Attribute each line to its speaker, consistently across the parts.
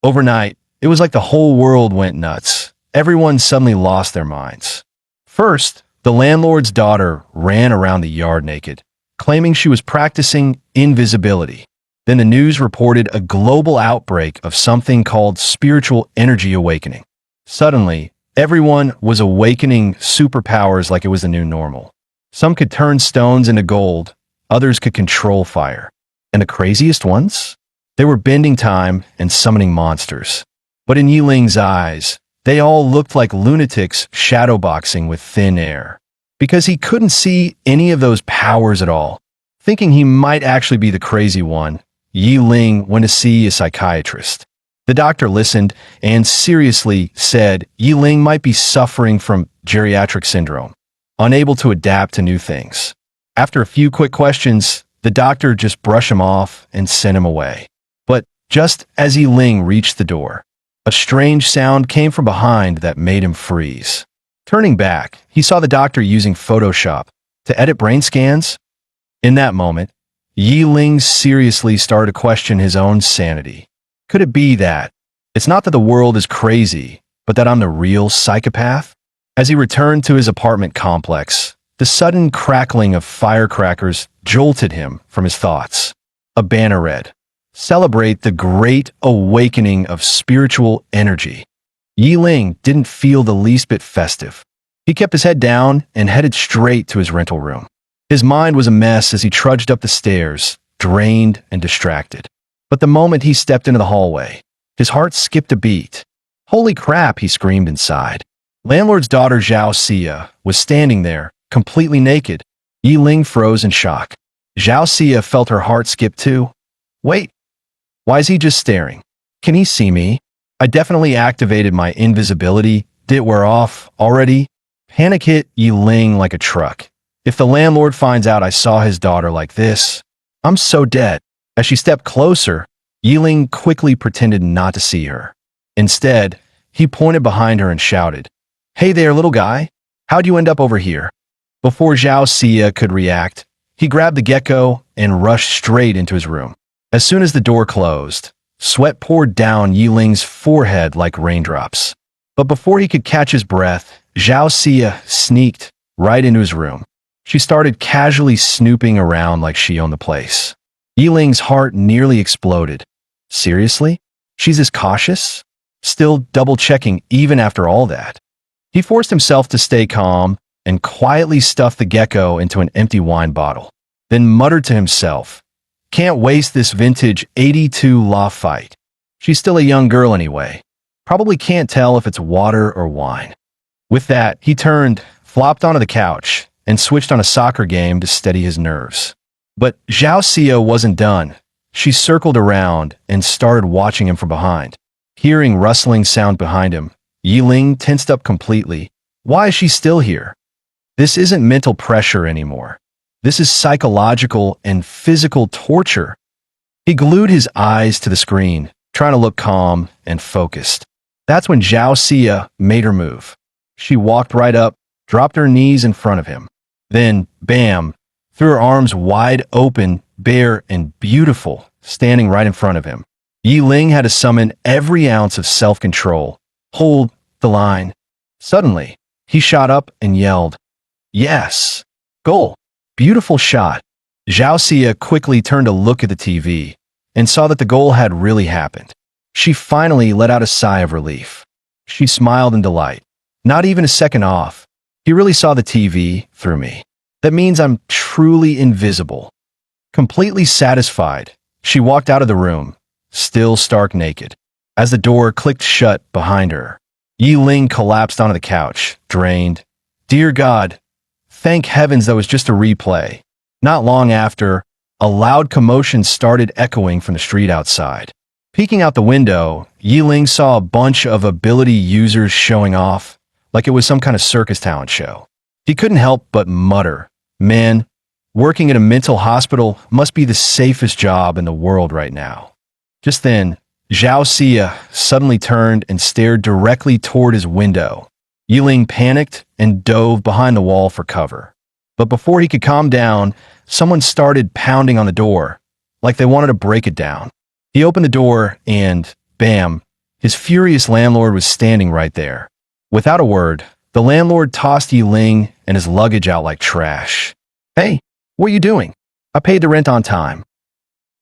Speaker 1: Overnight, it was like the whole world went nuts. Everyone suddenly lost their minds. First, the landlord's daughter ran around the yard naked, claiming she was practicing invisibility. Then the news reported a global outbreak of something called spiritual energy awakening. Suddenly, everyone was awakening superpowers like it was the new normal. Some could turn stones into gold, others could control fire. And the craziest ones? They were bending time and summoning monsters. But in Yiling's eyes, they all looked like lunatics shadowboxing with thin air. Because he couldn't see any of those powers at all. Thinking he might actually be the crazy one, Yiling went to see a psychiatrist. The doctor listened and seriously said Yiling might be suffering from geriatric syndrome, unable to adapt to new things. After a few quick questions, the doctor just brushed him off and sent him away. But just as Yiling reached the door, a strange sound came from behind that made him freeze. Turning back, he saw the doctor using Photoshop to edit brain scans. In that moment, Yiling seriously started to question his own sanity. Could it be that it's not that the world is crazy, but that I'm the real psychopath? As he returned to his apartment complex, the sudden crackling of firecrackers jolted him from his thoughts. A banner read, "Celebrate the great awakening of spiritual energy." Yiling didn't feel the least bit festive. He kept his head down and headed straight to his rental room. His mind was a mess as he trudged up the stairs, drained and distracted. But the moment he stepped into the hallway, his heart skipped a beat. "Holy crap," he screamed inside. Landlord's daughter Zhao Xia was standing there, completely naked. Yiling froze in shock. Zhao Xia felt her heart skip too. Wait, why is he just staring? Can he see me? I definitely activated my invisibility. Did it wear off already? Panic hit Yiling like a truck. If the landlord finds out I saw his daughter like this, I'm so dead. As she stepped closer, Yiling quickly pretended not to see her. Instead, he pointed behind her and shouted, "Hey there, little guy. How'd you end up over here?" Before Zhao Xia could react, he grabbed the gecko and rushed straight into his room. As soon as the door closed, sweat poured down Yiling's forehead like raindrops. But before he could catch his breath, Zhao Xia sneaked right into his room. She started casually snooping around like she owned the place. Yiling's heart nearly exploded. Seriously? She's this cautious? Still double-checking even after all that. He forced himself to stay calm and quietly stuffed the gecko into an empty wine bottle, then muttered to himself, "Can't waste this vintage 82 law fight. She's still a young girl anyway. Probably can't tell if it's water or wine." With that, he turned, flopped onto the couch, and switched on a soccer game to steady his nerves. But Zhao Xia wasn't done. She circled around and started watching him from behind. Hearing rustling sound behind him, Yiling tensed up completely. Why is she still here? This isn't mental pressure anymore. This is psychological and physical torture. He glued his eyes to the screen, trying to look calm and focused. That's when Zhao Xia made her move. She walked right up, dropped her knees in front of him. Then, bam, threw her arms wide open, bare and beautiful, standing right in front of him. Yiling had to summon every ounce of self-control. Hold the line. Suddenly, he shot up and yelled, "Yes! Goal! Beautiful shot!" Zhao Xia quickly turned to look at the TV and saw that the goal had really happened. She finally let out a sigh of relief. She smiled in delight. Not even a second off. He really saw the TV through me. That means I'm truly invisible. Completely satisfied, she walked out of the room, still stark naked. As the door clicked shut behind her, Yiling collapsed onto the couch, drained. Dear God, thank heavens that was just a replay. Not long after, a loud commotion started echoing from the street outside. Peeking out the window, Yiling saw a bunch of ability users showing off, like it was some kind of circus talent show. He couldn't help but mutter, "Man, working at a mental hospital must be the safest job in the world right now." Just then, Zhao Xia suddenly turned and stared directly toward his window. Yiling panicked and dove behind the wall for cover. But before he could calm down, someone started pounding on the door, like they wanted to break it down. He opened the door and, bam, His furious landlord was standing right there. Without a word, the landlord tossed Yi Ling and his luggage out like trash. Hey, what are you doing? I paid the rent on time.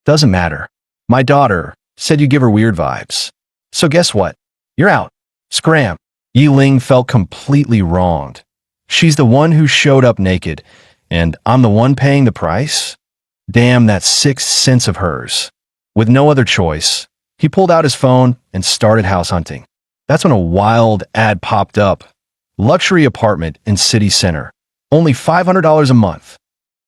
Speaker 1: Doesn't matter. My daughter said you give her weird vibes. So guess what? You're out. Scram. Yi Ling felt completely wronged. She's the one who showed up naked, and I'm the one paying the price? Damn that sixth sense of hers. With no other choice, he pulled out his phone and started house hunting. That's when a wild ad popped up. Luxury apartment in city center. Only $500 a month.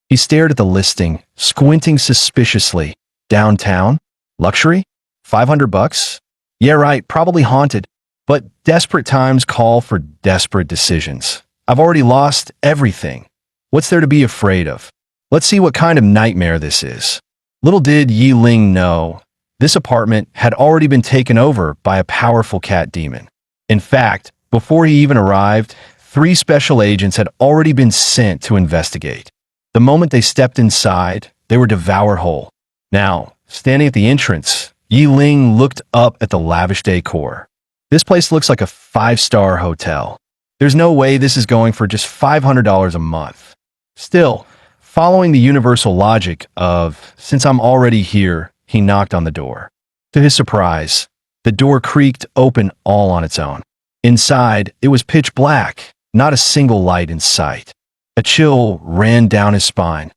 Speaker 1: He stared at the listing, squinting suspiciously. Downtown? Luxury? 500 bucks? Yeah, right, probably haunted. But desperate times call for desperate decisions. I've already lost everything. What's there to be afraid of? Let's see what kind of nightmare this is. Little did Yi Ling know, this apartment had already been taken over by a powerful cat demon. In fact, before he even arrived, 3 special agents had already been sent to investigate. The moment they stepped inside, they were devoured whole. Now, standing at the entrance, Yi Ling looked up at the lavish decor. This place looks like a 5-star hotel. There's no way this is going for just $500 a month. Still, following the universal logic of, since I'm already here, he knocked on the door. To his surprise, the door creaked open all on its own. Inside, it was pitch black, not a single light in sight. A chill ran down his spine.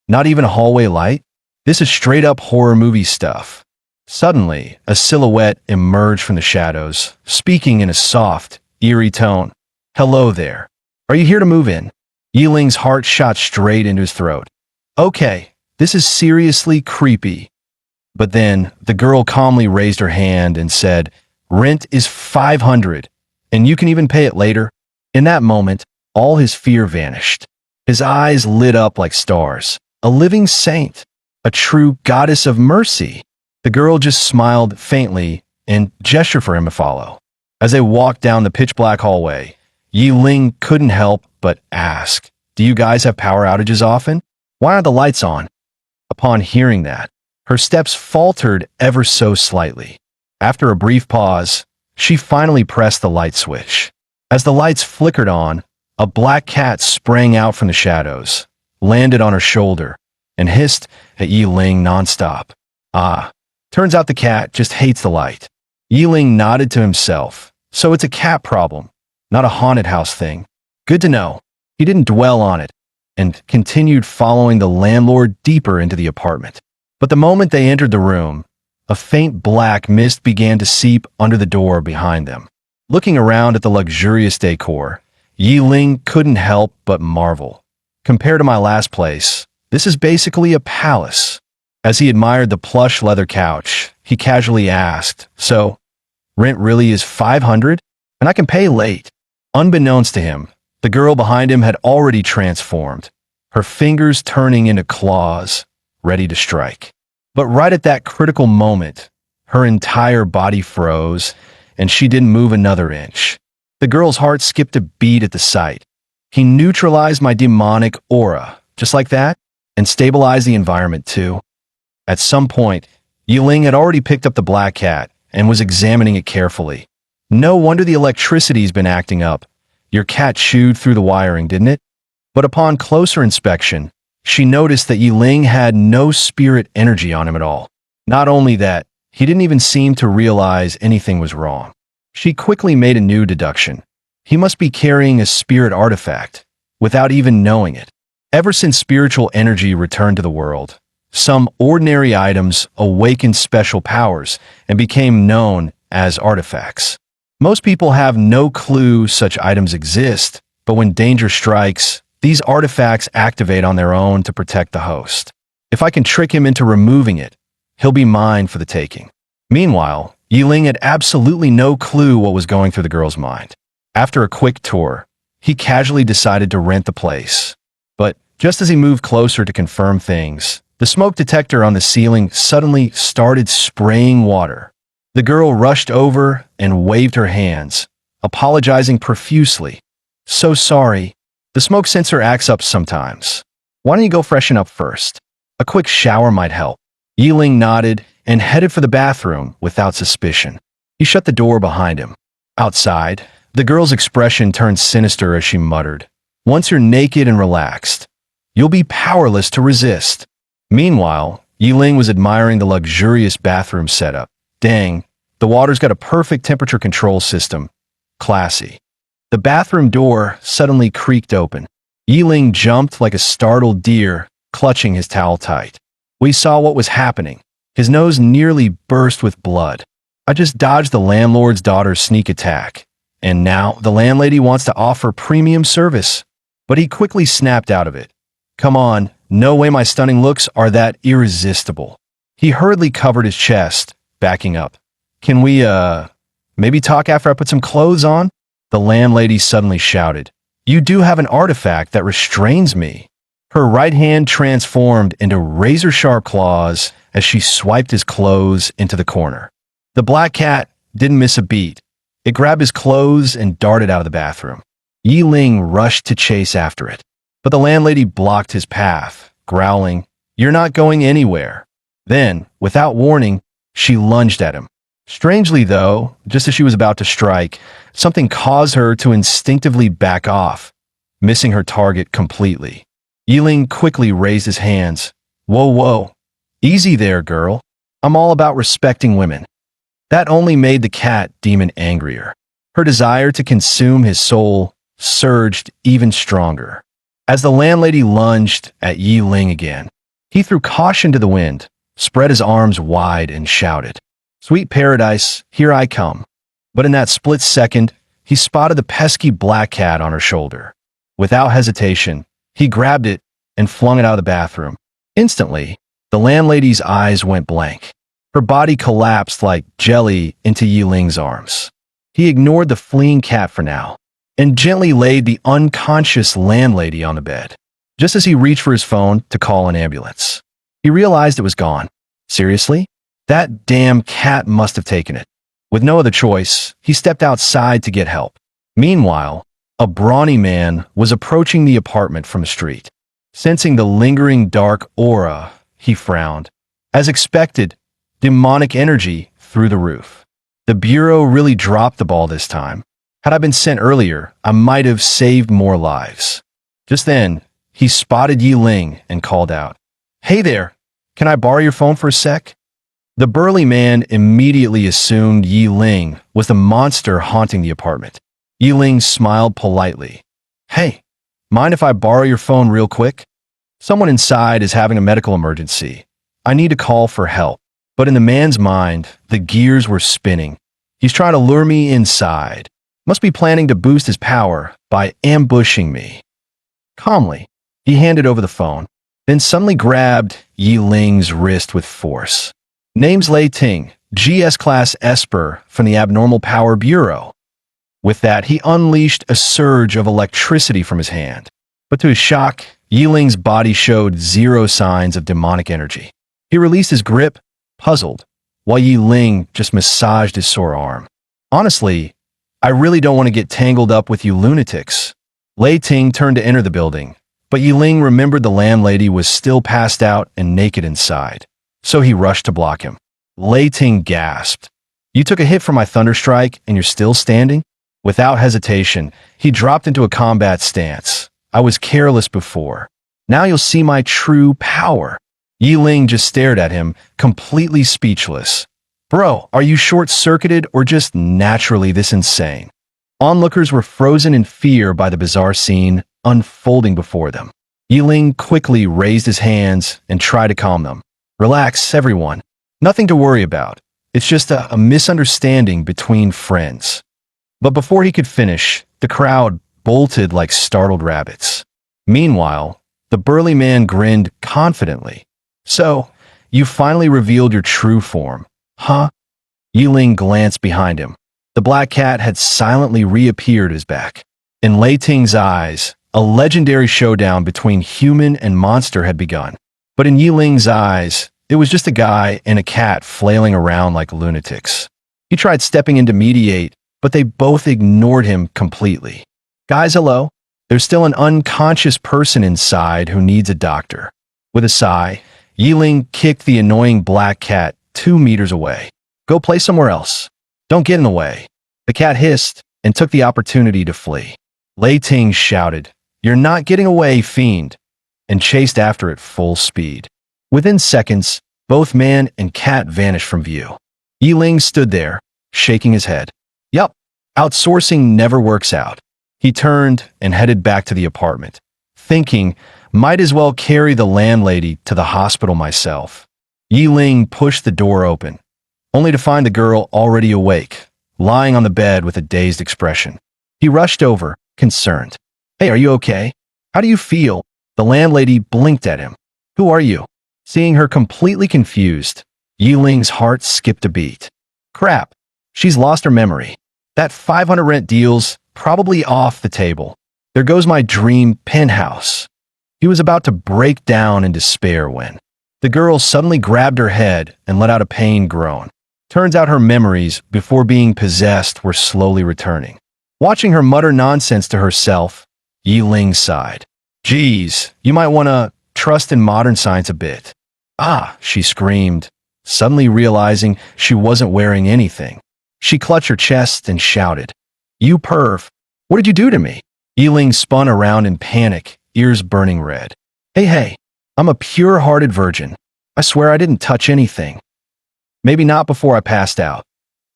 Speaker 1: Not even a hallway light? This is straight up horror movie stuff. Suddenly, a silhouette emerged from the shadows, speaking in a soft, eerie tone. Hello there. Are you here to move in? Yi Ling's heart shot straight into his throat. Okay, this is seriously creepy. But then, the girl calmly raised her hand and said, Rent is $500, and you can even pay it later. In that moment, all his fear vanished. His eyes lit up like stars. A living saint. A true goddess of mercy. The girl just smiled faintly and gestured for him to follow. As they walked down the pitch-black hallway, Yi Ling couldn't help but ask, Do you guys have power outages often? Why aren't the lights on? Upon hearing that, her steps faltered ever so slightly. After a brief pause, she finally pressed the light switch. As the lights flickered on, a black cat sprang out from the shadows, landed on her shoulder, and hissed at Yi Ling nonstop. Ah, turns out the cat just hates the light. Yi Ling nodded to himself. So it's a cat problem, not a haunted house thing. Good to know. He didn't dwell on it, and continued following the landlord deeper into the apartment. But the moment they entered the room, a faint black mist began to seep under the door behind them. Looking around at the luxurious decor, Yi Ling couldn't help but marvel. Compared to my last place, this is basically a palace. As he admired the plush leather couch, he casually asked, So, rent really is $500? And I can pay late. Unbeknownst to him, the girl behind him had already transformed, her fingers turning into claws, ready to strike. But right at that critical moment, her entire body froze, and she didn't move another inch. The girl's heart skipped a beat at the sight. He neutralized my demonic aura, just like that, and stabilized the environment too. At some point, Yi Ling had already picked up the black cat and was examining it carefully. No wonder the electricity's been acting up. Your cat chewed through the wiring, didn't it? But upon closer inspection, she noticed that Yi Ling had no spirit energy on him at all. Not only that, he didn't even seem to realize anything was wrong. She quickly made a new deduction. He must be carrying a spirit artifact, without even knowing it. Ever since spiritual energy returned to the world, some ordinary items awakened special powers and became known as artifacts. Most people have no clue such items exist, but when danger strikes, these artifacts activate on their own to protect the host. If I can trick him into removing it, he'll be mine for the taking. Meanwhile, Yi Ling had absolutely no clue what was going through the girl's mind. After a quick tour, he casually decided to rent the place. But just as he moved closer to confirm things, the smoke detector on the ceiling suddenly started spraying water. The girl rushed over and waved her hands, apologizing profusely. So sorry. The smoke sensor acts up sometimes. Why don't you go freshen up first? A quick shower might help. Yi Ling nodded and headed for the bathroom without suspicion. He shut the door behind him. Outside, the girl's expression turned sinister as she muttered, "Once you're naked and relaxed, you'll be powerless to resist." Meanwhile, Yiling was admiring the luxurious bathroom setup. Dang, the water's got a perfect temperature control system. Classy. The bathroom door suddenly creaked open. Yiling jumped like a startled deer, clutching his towel tight. We saw what was happening. His nose nearly burst with blood. I just dodged the landlord's daughter's sneak attack, and now the landlady wants to offer premium service. But he quickly snapped out of it. Come on, no way my stunning looks are that irresistible. He hurriedly covered his chest, backing up. Can we, maybe talk after I put some clothes on? The landlady suddenly shouted. You do have an artifact that restrains me. Her right hand transformed into razor-sharp claws as she swiped his clothes into the corner. The black cat didn't miss a beat. It grabbed his clothes and darted out of the bathroom. Yiling rushed to chase after it, but the landlady blocked his path, growling, "You're not going anywhere." Then, without warning, she lunged at him. Strangely, though, just as she was about to strike, something caused her to instinctively back off, missing her target completely. Yiling quickly raised his hands. Whoa, whoa. Easy there, girl. I'm all about respecting women. That only made the cat demon angrier. Her desire to consume his soul surged even stronger. As the landlady lunged at Yiling again, he threw caution to the wind, spread his arms wide, and shouted, "Sweet paradise, here I come." But in that split second, he spotted the pesky black cat on her shoulder. Without hesitation, he grabbed it and flung it out of the bathroom. Instantly, the landlady's eyes went blank. Her body collapsed like jelly into Yiling's arms. He ignored the fleeing cat for now and gently laid the unconscious landlady on the bed. Just as he reached for his phone to call an ambulance, he realized it was gone. Seriously? That damn cat must have taken it. With no other choice, he stepped outside to get help. Meanwhile, a brawny man was approaching the apartment from the street. Sensing the lingering dark aura, he frowned. As expected, demonic energy through the roof. The Bureau really dropped the ball this time. Had I been sent earlier, I might have saved more lives. Just then, he spotted Yiling and called out, "Hey there, can I borrow your phone for a sec?" The burly man immediately assumed Yiling was the monster haunting the apartment. Yiling smiled politely. "Hey, mind if I borrow your phone real quick? Someone inside is having a medical emergency. I need to call for help." But in the man's mind, the gears were spinning. He's trying to lure me inside. Must be planning to boost his power by ambushing me. Calmly, he handed over the phone, then suddenly grabbed Yiling's wrist with force. Name's Lei Ting, GS Class Esper from the Abnormal Power Bureau. With that, he unleashed a surge of electricity from his hand. But to his shock, Yiling's body showed zero signs of demonic energy. He released his grip, puzzled, while Yiling just massaged his sore arm. "Honestly, I really don't want to get tangled up with you lunatics." Lei Ting turned to enter the building, but Yiling remembered the landlady was still passed out and naked inside, so he rushed to block him. Lei Ting gasped. "You took a hit from my thunderstrike and you're still standing?" Without hesitation, he dropped into a combat stance. "I was careless before. Now you'll see my true power." Yiling just stared at him, completely speechless. Bro, are you short-circuited or just naturally this insane? Onlookers were frozen in fear by the bizarre scene unfolding before them. Yiling quickly raised his hands and tried to calm them. "Relax, everyone. Nothing to worry about. It's just a misunderstanding between friends." But before he could finish, the crowd bolted like startled rabbits. Meanwhile, the burly man grinned confidently. "So, you finally revealed your true form, huh?" Yiling glanced behind him. The black cat had silently reappeared at his back. In Lei Ting's eyes, a legendary showdown between human and monster had begun. But in Yiling's eyes, it was just a guy and a cat flailing around like lunatics. He tried stepping in to mediate, but they both ignored him completely. "Guys, hello. There's still an unconscious person inside who needs a doctor." With a sigh, Yiling kicked the annoying black cat 2 meters away. "Go play somewhere else." Don't get in the way. The cat hissed and took the opportunity to flee. Lei Ting shouted, "You're not getting away, fiend," and chased after it full speed. Within seconds, both man and cat vanished from view. Yi Ling stood there, shaking his head. Yup, outsourcing never works out. He turned and headed back to the apartment, thinking, might as well carry the landlady to the hospital myself. Yi Ling pushed the door open, only to find the girl already awake, lying on the bed with a dazed expression. He rushed over, concerned. "Hey, are you okay? How do you feel?" The landlady blinked at him. "Who are you?" Seeing her completely confused, Yi Ling's heart skipped a beat. Crap, she's lost her memory. That 500 rent deal's probably off the table. There goes my dream penthouse. He was about to break down in despair when the girl suddenly grabbed her head and let out a pained groan. Turns out her memories, before being possessed, were slowly returning. Watching her mutter nonsense to herself, Yi Ling sighed. "Geez, you might want to trust in modern science a bit." "Ah," she screamed, suddenly realizing she wasn't wearing anything. She clutched her chest and shouted, "You perv, what did you do to me?" Yi Ling spun around in panic, ears burning red. Hey, I'm a pure-hearted virgin. I swear I didn't touch anything. Maybe not before I passed out.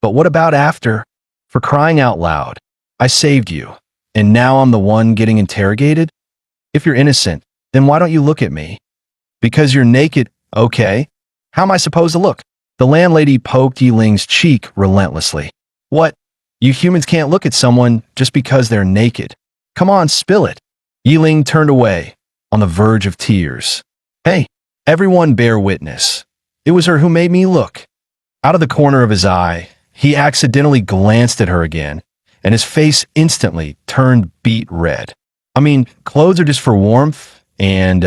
Speaker 1: But what about after? For crying out loud, I saved you, and now I'm the one getting interrogated? If you're innocent, then why don't you look at me? Because you're naked, okay? How am I supposed to look? The landlady poked Yi Ling's cheek relentlessly. What? You humans can't look at someone just because they're naked. Come on, spill it. Yi Ling turned away, on the verge of tears. Hey, everyone bear witness. It was her who made me look. Out of the corner of his eye, he accidentally glanced at her again, and his face instantly turned beet red. I mean, clothes are just for warmth and,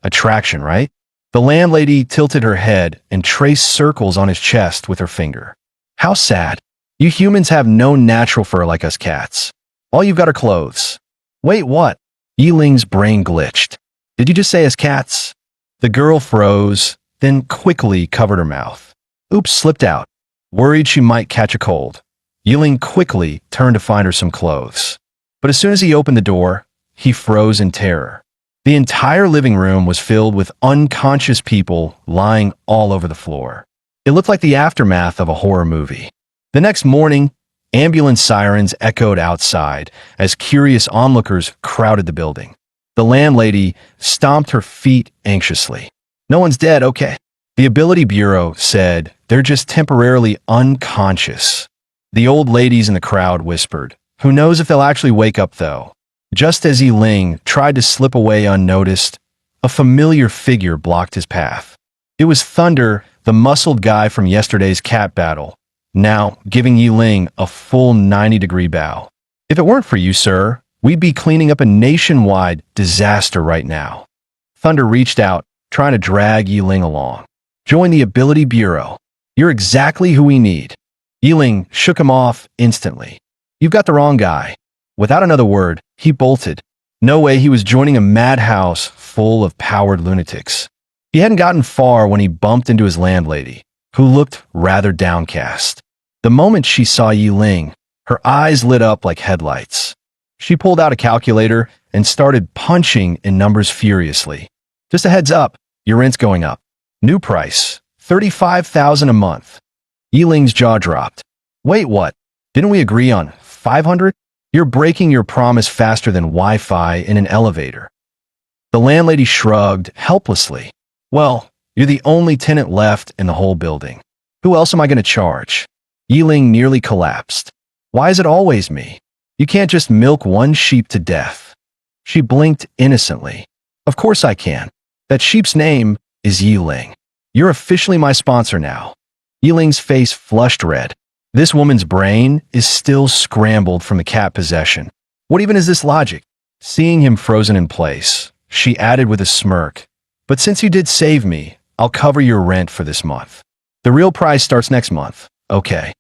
Speaker 1: attraction, right? The landlady tilted her head and traced circles on his chest with her finger. How sad. You humans have no natural fur like us cats. All you've got are clothes. Wait, what? Yi Ling's brain glitched. Did you just say as cats? The girl froze, then quickly covered her mouth. Oops, slipped out. Worried she might catch a cold, Yi Ling quickly turned to find her some clothes. But as soon as he opened the door, he froze in terror. The entire living room was filled with unconscious people lying all over the floor. It looked like the aftermath of a horror movie. The next morning, ambulance sirens echoed outside as curious onlookers crowded the building. The landlady stomped her feet anxiously. No one's dead, okay? The Ability Bureau said they're just temporarily unconscious. The old ladies in the crowd whispered, who knows if they'll actually wake up though. Just as Yi Ling tried to slip away unnoticed, a familiar figure blocked his path. It was Thunder, the muscled guy from yesterday's cat battle, now giving Yi Ling a full 90-degree bow. If it weren't for you, sir, we'd be cleaning up a nationwide disaster right now. Thunder reached out, trying to drag Yi Ling along. Join the Ability Bureau. You're exactly who we need. Yi Ling shook him off instantly. You've got the wrong guy. Without another word, he bolted. No way he was joining a madhouse full of powered lunatics. He hadn't gotten far when he bumped into his landlady, who looked rather downcast. The moment she saw Yi Ling, her eyes lit up like headlights. She pulled out a calculator and started punching in numbers furiously. Just a heads up, your rent's going up. New price, $35,000 a month. Yi Ling's jaw dropped. Wait, what? Didn't we agree on 500? You're breaking your promise faster than Wi-Fi in an elevator. The landlady shrugged helplessly. Well, you're the only tenant left in the whole building. Who else am I going to charge? Yi Ling nearly collapsed. Why is it always me? You can't just milk one sheep to death. She blinked innocently. Of course I can. That sheep's name is Yi Ling. You're officially my sponsor now. Yi Ling's face flushed red. This woman's brain is still scrambled from the cat possession. What even is this logic? Seeing him frozen in place, she added with a smirk, but since you did save me, I'll cover your rent for this month. The real price starts next month, okay?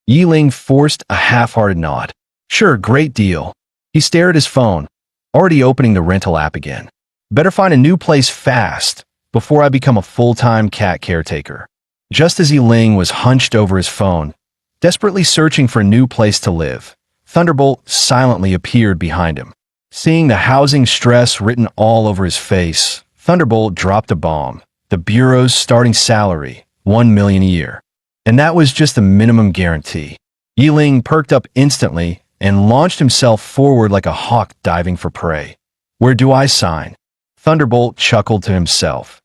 Speaker 1: Yi Ling forced a half-hearted nod. Sure, great deal. He stared at his phone, already opening the rental app again. Better find a new place fast before I become a full-time cat caretaker. Just as Yi Ling was hunched over his phone, Desperately searching for a new place to live, Thunderbolt silently appeared behind him. Seeing the housing stress written all over his face, Thunderbolt dropped a bomb. The Bureau's starting salary, 1 million a year. And that was just the minimum guarantee. Yiling perked up instantly and launched himself forward like a hawk diving for prey. Where do I sign? Thunderbolt chuckled to himself.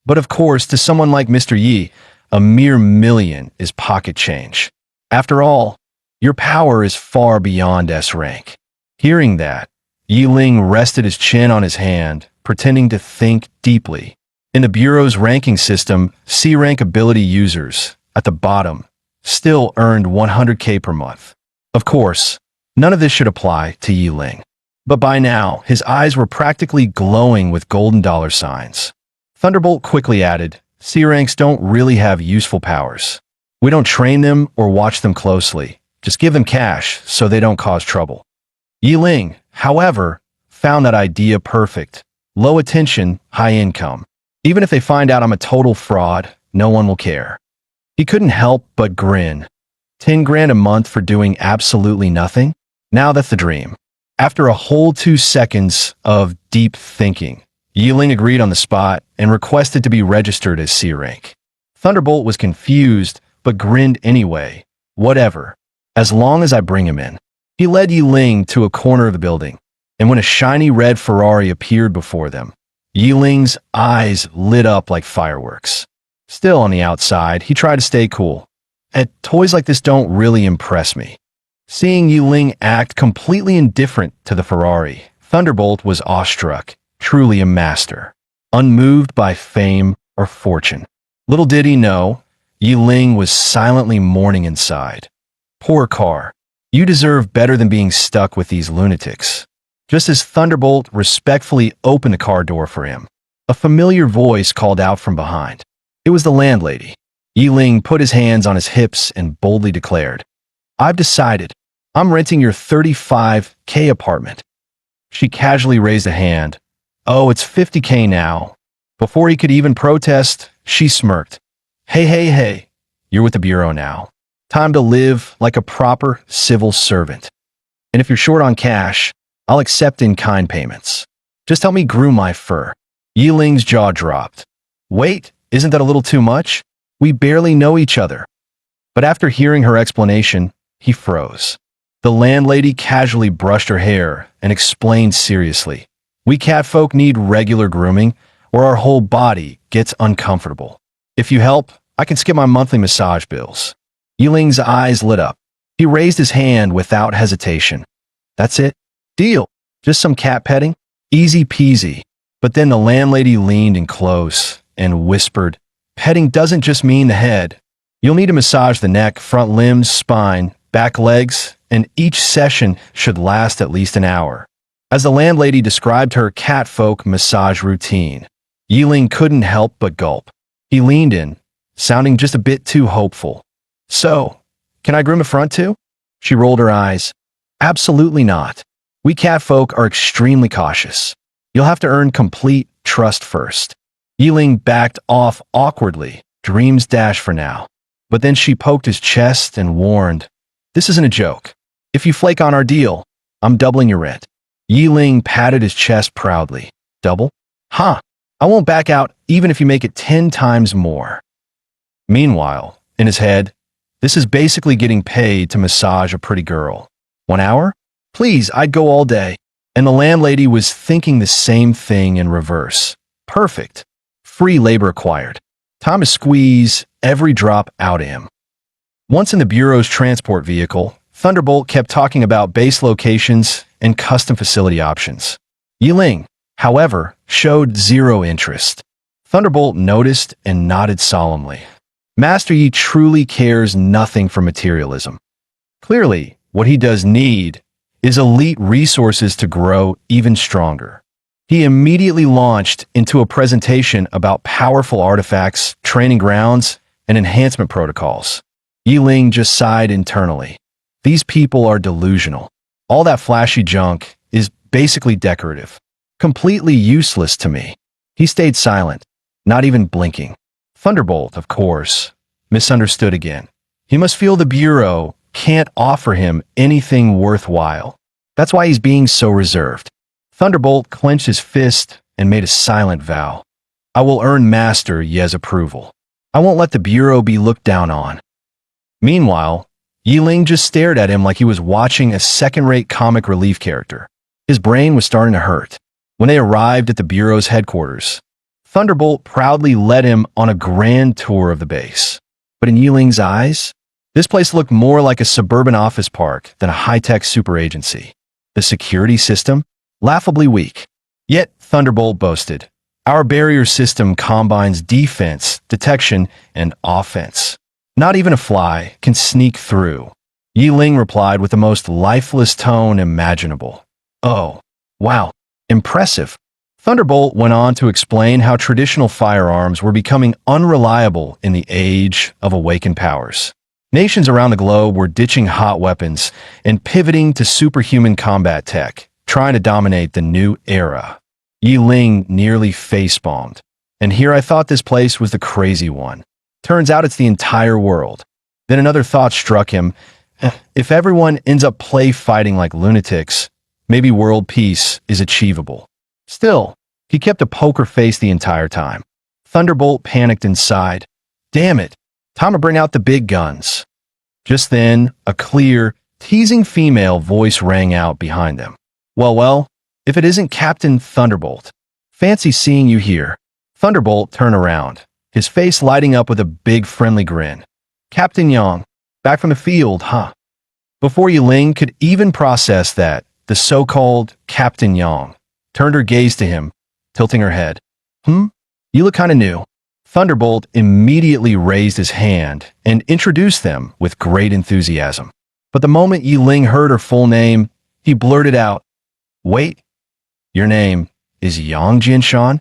Speaker 1: But of course, to someone like Mr. Yi, a mere million is pocket change. After all, your power is far beyond S rank. Hearing that, Yiling rested his chin on his hand, pretending to think deeply. In the Bureau's ranking system, C rank ability users, at the bottom, still earned 100k per month. Of course, none of this should apply to Yiling. But by now, his eyes were practically glowing with golden dollar signs. Thunderbolt quickly added, C ranks don't really have useful powers. We don't train them or watch them closely. Just give them cash so they don't cause trouble. Yiling, however, found that idea perfect. Low attention, high income. Even if they find out I'm a total fraud, no one will care. He couldn't help but grin. 10 grand a month for doing absolutely nothing? Now that's the dream. After a whole 2 seconds of deep thinking, Yiling agreed on the spot and requested to be registered as C rank. Thunderbolt was confused, but grinned anyway. Whatever. As long as I bring him in. He led Yiling to a corner of the building, and when a shiny red Ferrari appeared before them, Yiling's eyes lit up like fireworks. Still on the outside, he tried to stay cool. Toys like this don't really impress me. Seeing Yiling act completely indifferent to the Ferrari, Thunderbolt was awestruck, truly a master, unmoved by fame or fortune. Little did he know, Yiling was silently mourning inside. Poor car. You deserve better than being stuck with these lunatics. Just as Thunderbolt respectfully opened the car door for him, a familiar voice called out from behind. It was the landlady. Yiling put his hands on his hips and boldly declared, I've decided. I'm renting your 35k apartment. She casually raised a hand. Oh, it's 50k now. Before he could even protest, she smirked. Hey, you're with the Bureau now. Time to live like a proper civil servant. And if you're short on cash, I'll accept in-kind payments. Just help me groom my fur. Yiling's jaw dropped. Wait, isn't that a little too much? We barely know each other. But after hearing her explanation, he froze. The landlady casually brushed her hair and explained seriously. We catfolk need regular grooming, or our whole body gets uncomfortable. If you help, I can skip my monthly massage bills. Yiling's eyes lit up. He raised his hand without hesitation. That's it? Deal. Just some cat petting? Easy peasy. But then the landlady leaned in close and whispered, Petting doesn't just mean the head. You'll need to massage the neck, front limbs, spine, back legs, and each session should last at least an hour. As the landlady described her catfolk massage routine, Yiling couldn't help but gulp. He leaned in, sounding just a bit too hopeful. So, can I groom the front too? She rolled her eyes. Absolutely not. We catfolk are extremely cautious. You'll have to earn complete trust first. Yiling backed off awkwardly, dreams dashed for now. But then she poked his chest and warned, This isn't a joke. If you flake on our deal, I'm doubling your rent. Yiling patted his chest proudly. Double? Huh. I won't back out even if you make it 10 times more. Meanwhile, in his head, this is basically getting paid to massage a pretty girl. 1 hour? Please, I'd go all day. And the landlady was thinking the same thing in reverse. Perfect. Free labor acquired. Time to squeeze every drop out of him. Once in the Bureau's transport vehicle, Thunderbolt kept talking about base locations and custom facility options. Yiling, however, showed zero interest. Thunderbolt noticed and nodded solemnly. Master Yi truly cares nothing for materialism. Clearly, what he does need is elite resources to grow even stronger. He immediately launched into a presentation about powerful artifacts, training grounds, and enhancement protocols. Yiling just sighed internally. These people are delusional. All that flashy junk is basically decorative. Completely useless to me. He stayed silent, not even blinking. Thunderbolt, of course, misunderstood again. He must feel the Bureau can't offer him anything worthwhile. That's why he's being so reserved. Thunderbolt clenched his fist and made a silent vow. I will earn Master Ye's approval. I won't let the Bureau be looked down on. Meanwhile, Yiling just stared at him like he was watching a second-rate comic relief character. His brain was starting to hurt. When they arrived at the Bureau's headquarters, Thunderbolt proudly led him on a grand tour of the base. But in Yiling's eyes, this place looked more like a suburban office park than a high-tech super agency. The security system? Laughably weak. Yet, Thunderbolt boasted, our barrier system combines defense, detection, and offense. Not even a fly can sneak through. Yiling replied with the most lifeless tone imaginable. Oh, wow, impressive. Thunderbolt went on to explain how traditional firearms were becoming unreliable in the age of awakened powers. Nations around the globe were ditching hot weapons and pivoting to superhuman combat tech, trying to dominate the new era. Yiling nearly face-bombed. And here I thought this place was the crazy one. Turns out it's the entire world. Then another thought struck him. If everyone ends up play fighting like lunatics, maybe world peace is achievable. Still, he kept a poker face the entire time. Thunderbolt panicked inside. Damn it, time to bring out the big guns. Just then, a clear, teasing female voice rang out behind them. Well, if it isn't Captain Thunderbolt. Fancy seeing you here. Thunderbolt turned around, his face lighting up with a big friendly grin. Captain Yang, back from the field, huh? Before Yiling could even process that, the so-called Captain Yang turned her gaze to him, tilting her head. You look kinda new. Thunderbolt immediately raised his hand and introduced them with great enthusiasm. But the moment Yiling heard her full name, he blurted out, Wait, your name is Yang Jinshan?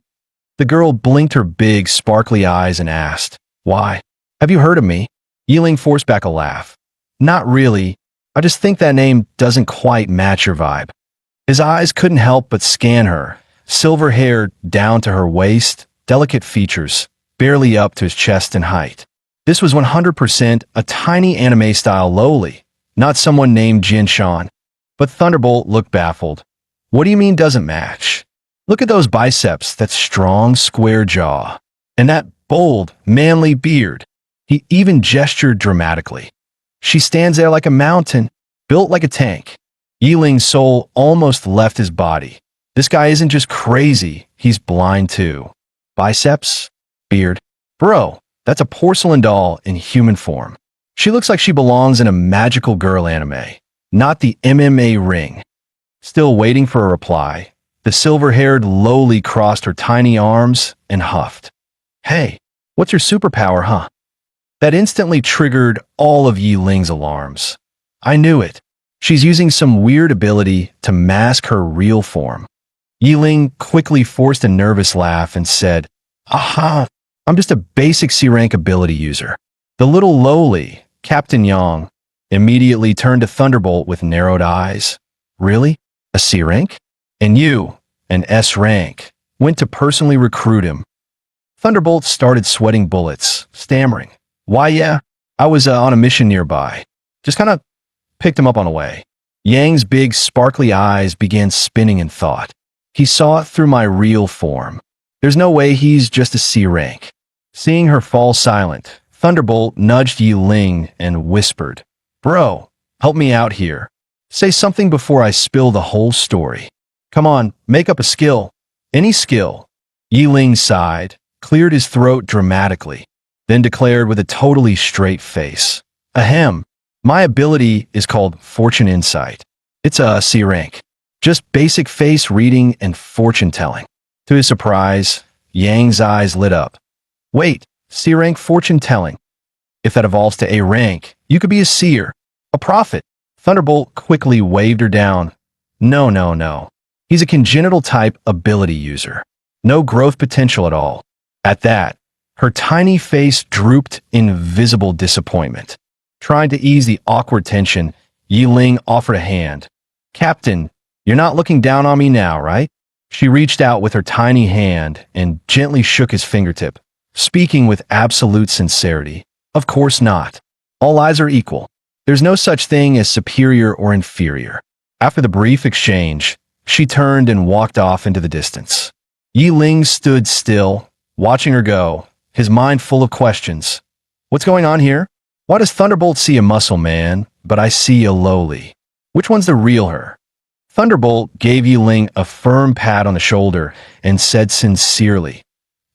Speaker 1: The girl blinked her big, sparkly eyes and asked, Why? Have you heard of me? Yiling forced back a laugh. Not really. I just think that name doesn't quite match your vibe. His eyes couldn't help but scan her, silver hair down to her waist, delicate features, barely up to his chest and height. This was 100% a tiny anime-style lowly, not someone named Jinshan. But Thunderbolt looked baffled. What do you mean doesn't match? Look at those biceps, that strong, square jaw, and that bold, manly beard. He even gestured dramatically. She stands there like a mountain, built like a tank. Yiling's soul almost left his body. This guy isn't just crazy, he's blind too. Biceps? Beard? Bro, that's a porcelain doll in human form. She looks like she belongs in a magical girl anime, not the MMA ring. Still waiting for a reply, the silver-haired lowly crossed her tiny arms and huffed. Hey, what's your superpower, huh? That instantly triggered all of Yiling's alarms. I knew it. She's using some weird ability to mask her real form. Yiling quickly forced a nervous laugh and said, Aha, I'm just a basic C-rank ability user. The little lowly, Captain Yang, immediately turned to Thunderbolt with narrowed eyes. Really? A C-rank? And you, an S-rank, went to personally recruit him. Thunderbolt started sweating bullets, stammering. Why, yeah, I was on a mission nearby. Just kind of picked him up on the way. Yang's big, sparkly eyes began spinning in thought. He saw it through my real form. There's no way he's just a C-rank. Seeing her fall silent, Thunderbolt nudged Yiling and whispered, Bro, help me out here. Say something before I spill the whole story. Come on, make up a skill. Any skill. Yiling sighed, cleared his throat dramatically, then declared with a totally straight face. Ahem. My ability is called Fortune Insight. It's a C-rank. Just basic face reading and fortune telling. To his surprise, Yang's eyes lit up. Wait, C-rank fortune telling. If that evolves to A rank, you could be a seer, a prophet. Thunderbolt quickly waved her down. No. He's a congenital type ability user. No growth potential at all. At that, her tiny face drooped in visible disappointment. Trying to ease the awkward tension, Yiling offered a hand. Captain, you're not looking down on me now, right? She reached out with her tiny hand and gently shook his fingertip, speaking with absolute sincerity. Of course not. All lives are equal. There's no such thing as superior or inferior. After the brief exchange, she turned and walked off into the distance. Yi Ling stood still, watching her go, his mind full of questions. What's going on here? Why does Thunderbolt see a muscle man, but I see a lowly? Which one's the real her? Thunderbolt gave Yi Ling a firm pat on the shoulder and said sincerely,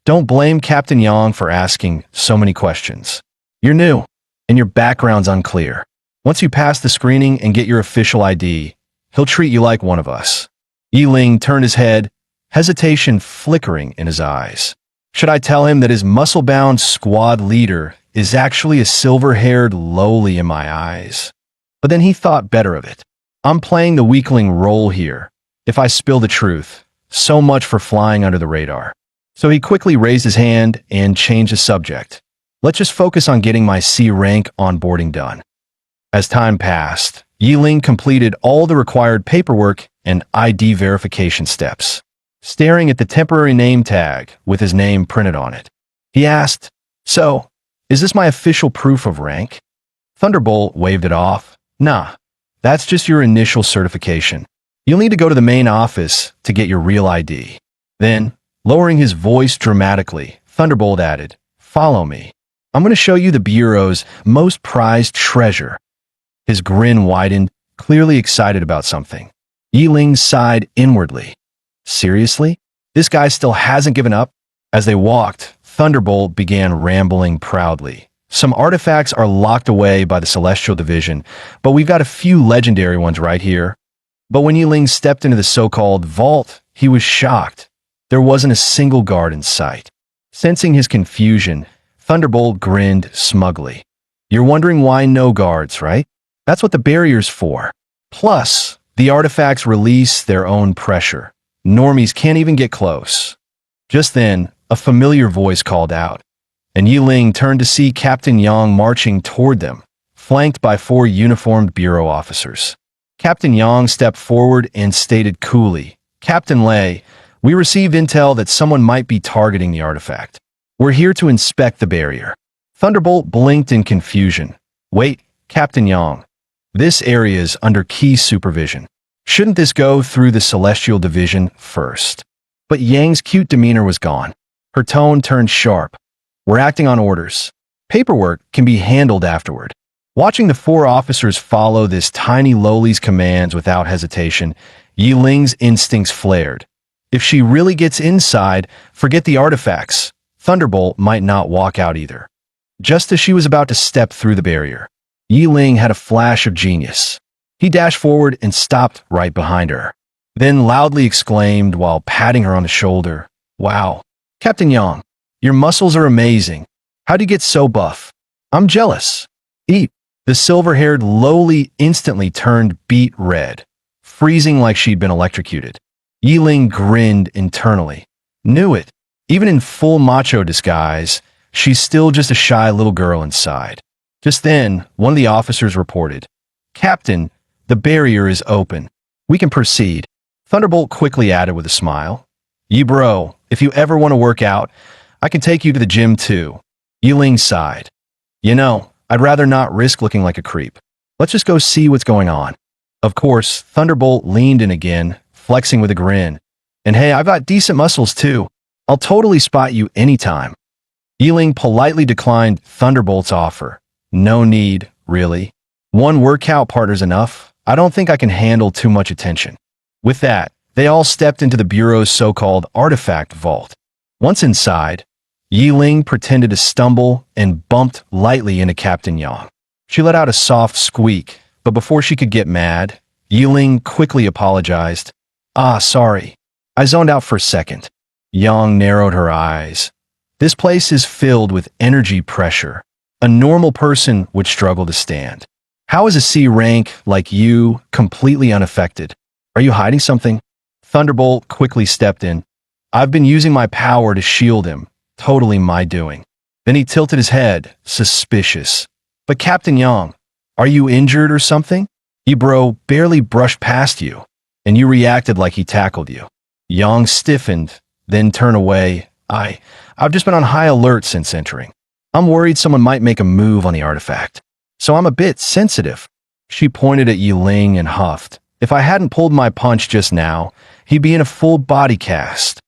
Speaker 1: Don't blame Captain Yang for asking so many questions. You're new, and your background's unclear. Once you pass the screening and get your official ID, he'll treat you like one of us. Yi Ling turned his head, hesitation flickering in his eyes. Should I tell him that his muscle-bound squad leader is actually a silver-haired lowly in my eyes? But then he thought better of it. I'm playing the weakling role here. If I spill the truth, so much for flying under the radar. So he quickly raised his hand and changed the subject. Let's just focus on getting my C rank onboarding done. As time passed, Yi Ling completed all the required paperwork and ID verification steps. Staring at the temporary name tag with his name printed on it, he asked, So, is this my official proof of rank? Thunderbolt waved it off. Nah, that's just your initial certification. You'll need to go to the main office to get your real ID. Then, lowering his voice dramatically, Thunderbolt added, Follow me. I'm going to show you the Bureau's most prized treasure. His grin widened, clearly excited about something. Yi Ling sighed inwardly. Seriously? This guy still hasn't given up? As they walked, Thunderbolt began rambling proudly. Some artifacts are locked away by the Celestial Division, but we've got a few legendary ones right here. But when Yi Ling stepped into the so-called vault, he was shocked. There wasn't a single guard in sight. Sensing his confusion, Thunderbolt grinned smugly. You're wondering why no guards, right? That's what the barrier's for. Plus, the artifacts release their own pressure. Normies can't even get close. Just then, a familiar voice called out, and Yi Ling turned to see Captain Yang marching toward them, flanked by 4 uniformed bureau officers. Captain Yang stepped forward and stated coolly, Captain Lei, we received intel that someone might be targeting the artifact. We're here to inspect the barrier. Thunderbolt blinked in confusion. Wait, Captain Yang. This area is under key supervision. Shouldn't this go through the Celestial Division first? But Yang's cute demeanor was gone. Her tone turned sharp. We're acting on orders. Paperwork can be handled afterward. Watching the 4 officers follow this tiny lowly's commands without hesitation, Yi Ling's instincts flared. If she really gets inside, forget the artifacts. Thunderbolt might not walk out either. Just as she was about to step through the barrier, Yi Ling had a flash of genius. He dashed forward and stopped right behind her, then loudly exclaimed while patting her on the shoulder, Wow, Captain Yang, your muscles are amazing. How'd you get so buff? I'm jealous. Eat. The silver-haired lowly instantly turned beet red, freezing like she'd been electrocuted. Yi Ling grinned internally. Knew it. Even in full macho disguise, she's still just a shy little girl inside. Just then, one of the officers reported, Captain, the barrier is open. We can proceed. Thunderbolt quickly added with a smile, Yi bro, if you ever want to work out, I can take you to the gym too. Yi Ling sighed. You know, I'd rather not risk looking like a creep. Let's just go see what's going on. Of course, Thunderbolt leaned in again, flexing with a grin. And hey, I've got decent muscles too. I'll totally spot you anytime. Yi Ling politely declined Thunderbolt's offer. No need, really. One workout partner's enough. I don't think I can handle too much attention. With that, they all stepped into the Bureau's so-called artifact vault. Once inside, Yi Ling pretended to stumble and bumped lightly into Captain Yang. She let out a soft squeak, but before she could get mad, Yi Ling quickly apologized. Sorry. I zoned out for a second. Yang narrowed her eyes. This place is filled with energy pressure. A normal person would struggle to stand. How is a C rank like you completely unaffected? Are you hiding something? Thunderbolt quickly stepped in. I've been using my power to shield him. Totally my doing. Then he tilted his head, suspicious. But Captain Yang, are you injured or something? Bro barely brushed past you, and you reacted like he tackled you. Yang stiffened, then turned away. I've just been on high alert since entering. I'm worried someone might make a move on the artifact. so I'm a bit sensitive. She pointed at Yi Ling and huffed. If I hadn't pulled my punch just now, he'd be in a full body cast.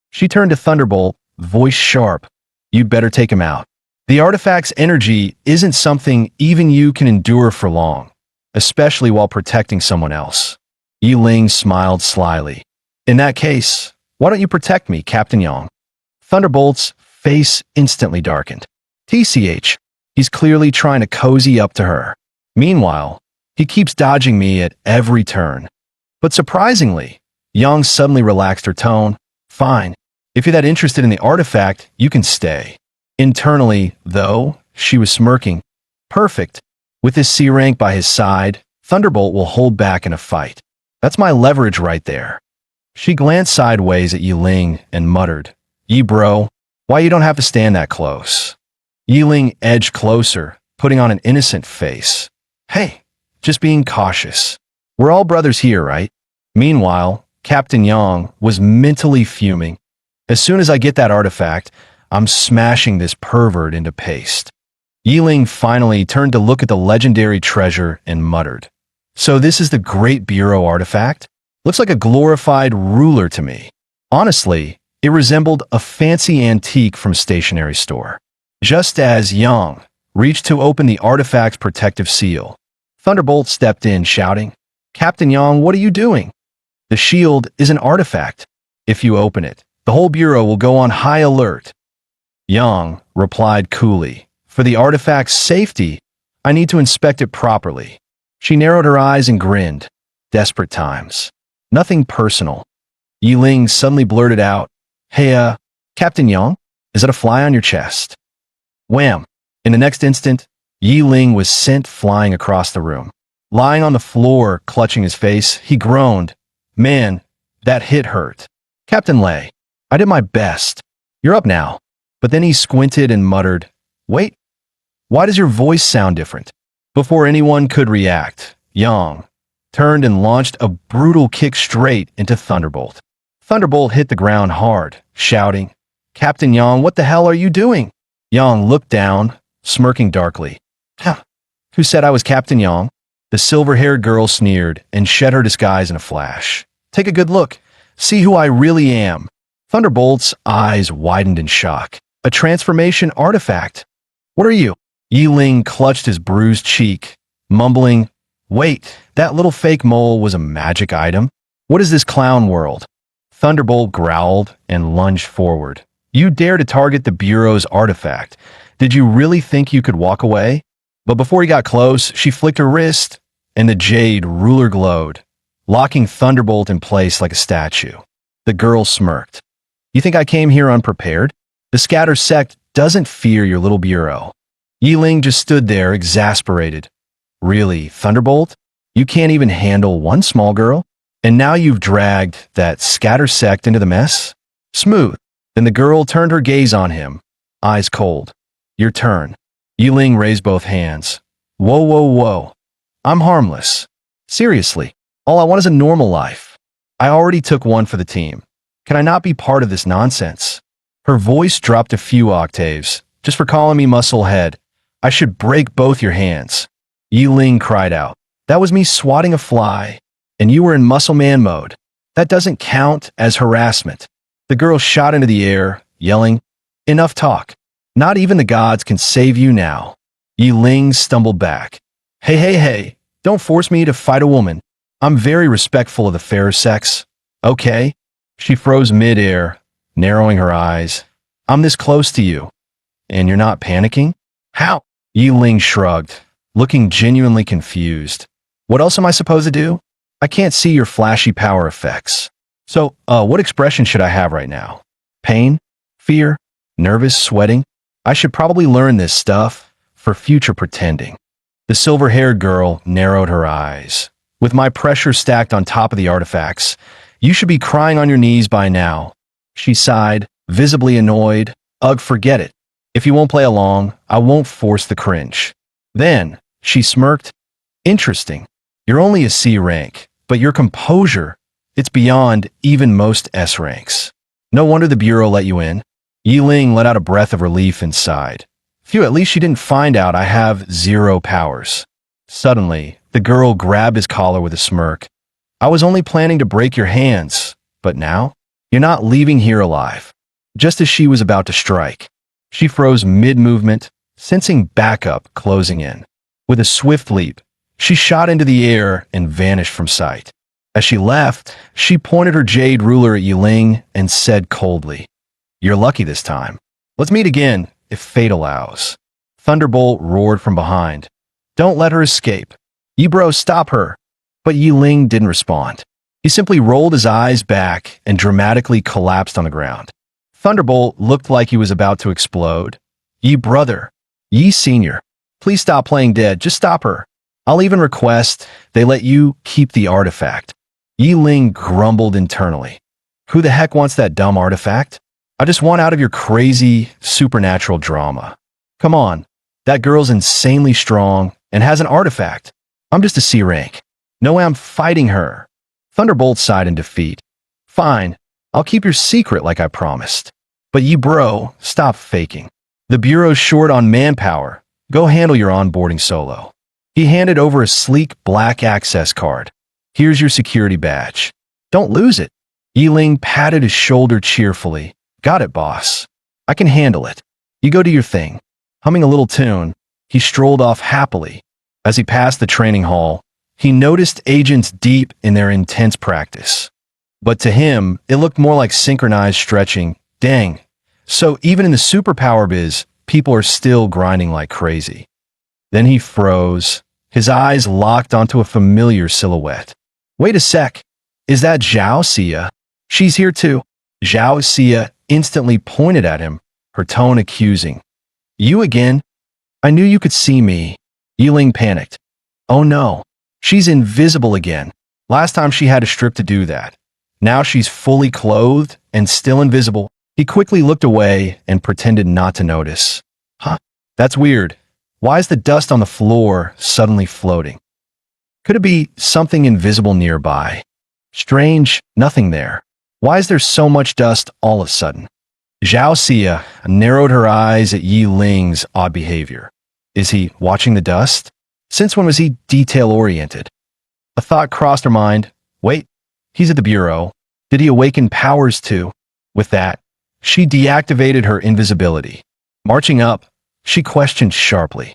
Speaker 1: She turned to Thunderbolt, voice sharp. You'd better take him out. The artifact's energy isn't something even you can endure for long, especially while protecting someone else. Yi Ling smiled slyly. In that case, why don't you protect me, Captain Yang? Thunderbolt's face instantly darkened. TCH, he's clearly trying to cozy up to her. Meanwhile, he keeps dodging me at every turn. But surprisingly, Yang suddenly relaxed her tone. Fine, if you're that interested in the artifact, you can stay. Internally, though, she was smirking. Perfect. With his C rank by his side, Thunderbolt will hold back in a fight. That's my leverage right there. She glanced sideways at Yi Ling and muttered, Yi bro, why you don't have to stand that close? Yi Ling edged closer, putting on an innocent face. Hey, just being cautious. We're all brothers here, right? Meanwhile, Captain Yang was mentally fuming. As soon as I get that artifact, I'm smashing this pervert into paste. Yi Ling finally turned to look at the legendary treasure and muttered. So this is the Great Bureau artifact? Looks like a glorified ruler to me. Honestly, it resembled a fancy antique from a stationery store. Just as Yang reached to open the artifact's protective seal, Thunderbolt stepped in, shouting, Captain Yang, what are you doing? The shield is an artifact. If you open it, the whole bureau will go on high alert. Yang replied coolly, for the artifact's safety, I need to inspect it properly. She narrowed her eyes and grinned. Desperate times. Nothing personal. Yi Ling suddenly blurted out, Hey, Captain Yang, is that a fly on your chest? Wham! In the next instant, Yi Ling was sent flying across the room. Lying on the floor, clutching his face, he groaned. Man, that hit hurt. Captain Lei, I did my best. You're up now. But then he squinted and muttered, Wait, why does your voice sound different? Before anyone could react, Yang turned and launched a brutal kick straight into Thunderbolt. Thunderbolt hit the ground hard, shouting, Captain Yang, what the hell are you doing? Yang looked down, smirking darkly. Huh, who said I was Captain Yang? The silver-haired girl sneered and shed her disguise in a flash. Take a good look. See who I really am. Thunderbolt's eyes widened in shock. A transformation artifact. What are you? Yi Ling clutched his bruised cheek, mumbling, Wait, that little fake mole was a magic item? What is this clown world? Thunderbolt growled and lunged forward. You dare to target the Bureau's artifact. Did you really think you could walk away? But before he got close, she flicked her wrist, and the jade ruler glowed, locking Thunderbolt in place like a statue. The girl smirked. You think I came here unprepared? The Scatter sect doesn't fear your little Bureau. Yi Ling just stood there, exasperated. Really, Thunderbolt? You can't even handle one small girl? And now you've dragged that Scatter sect into the mess? Smooth. Then the girl turned her gaze on him, eyes cold. Your turn. Yi Ling raised both hands. Whoa, whoa, whoa. I'm harmless. Seriously, all I want is a normal life. I already took one for the team. Can I not be part of this nonsense? Her voice dropped a few octaves. Just for calling me musclehead, I should break both your hands. Yi Ling cried out. That was me swatting a fly, and you were in muscle man mode. That doesn't count as harassment. The girl shot into the air, yelling, Enough talk. Not even the gods can save you now. Yi Ling stumbled back. Hey, don't force me to fight a woman. I'm very respectful of the fairer sex. Okay? She froze mid-air, narrowing her eyes. I'm this close to you. And you're not panicking? How? Yi Ling shrugged, looking genuinely confused. What else am I supposed to do? I can't see your flashy power effects. So, what expression should I have right now? Pain? Fear? Nervous? Sweating? I should probably learn this stuff for future pretending. The silver-haired girl narrowed her eyes. With my pressure stacked on top of the artifacts, you should be crying on your knees by now. She sighed, visibly annoyed. Ugh, forget it. If you won't play along, I won't force the cringe. Then, she smirked. Interesting. You're only a C rank, but your composure, it's beyond even most S ranks. No wonder the Bureau let you in. Yi Ling let out a breath of relief and sighed. Phew, at least she didn't find out I have 0 powers. Suddenly, the girl grabbed his collar with a smirk. I was only planning to break your hands, but now? You're not leaving here alive. Just as she was about to strike, she froze mid-movement, sensing backup closing in. With a swift leap, she shot into the air and vanished from sight. As she left, she pointed her jade ruler at Yiling and said coldly, "You're lucky this time. Let's meet again, if fate allows." Thunderbolt roared from behind. "Don't let her escape. Yi bro, stop her." But Yiling didn't respond. He simply rolled his eyes back and dramatically collapsed on the ground. Thunderbolt looked like he was about to explode. "Yi brother, Yi senior, please stop playing dead. Just stop her. I'll even request they let you keep the artifact." Yiling grumbled internally. "Who the heck wants that dumb artifact? I just want out of your crazy supernatural drama. Come on, that girl's insanely strong and has an artifact. I'm just a C rank. No way I'm fighting her." Thunderbolt sighed in defeat. "Fine, I'll keep your secret like I promised. But you bro, stop faking. The Bureau's short on manpower. Go handle your onboarding solo." He handed over a sleek black access card. "Here's your security badge. Don't lose it." Yiling patted his shoulder cheerfully. "Got it, boss. I can handle it. You go do your thing." Humming a little tune, he strolled off happily. As he passed the training hall, he noticed agents deep in their intense practice. But to him, it looked more like synchronized stretching. Dang. So even in the superpower biz, people are still grinding like crazy. Then he froze, his eyes locked onto a familiar silhouette. "Wait a sec. Is that Zhao Xia? She's here too." Zhao Xia instantly pointed at him, her tone accusing. "You again? I knew you could see me." Yiling panicked. "Oh no, she's invisible again. Last time she had to strip to do that. Now she's fully clothed and still invisible." He quickly looked away and pretended not to notice. "Huh, that's weird. Why is the dust on the floor suddenly floating? Could it be something invisible nearby? Strange, nothing there. Why is there so much dust all of a sudden?" Zhao Xia narrowed her eyes at Yiling's odd behavior. Is he watching the dust? Since when was he detail-oriented? A thought crossed her mind. Wait, he's at the Bureau. Did he awaken powers too? With that, she deactivated her invisibility. Marching up, she questioned sharply.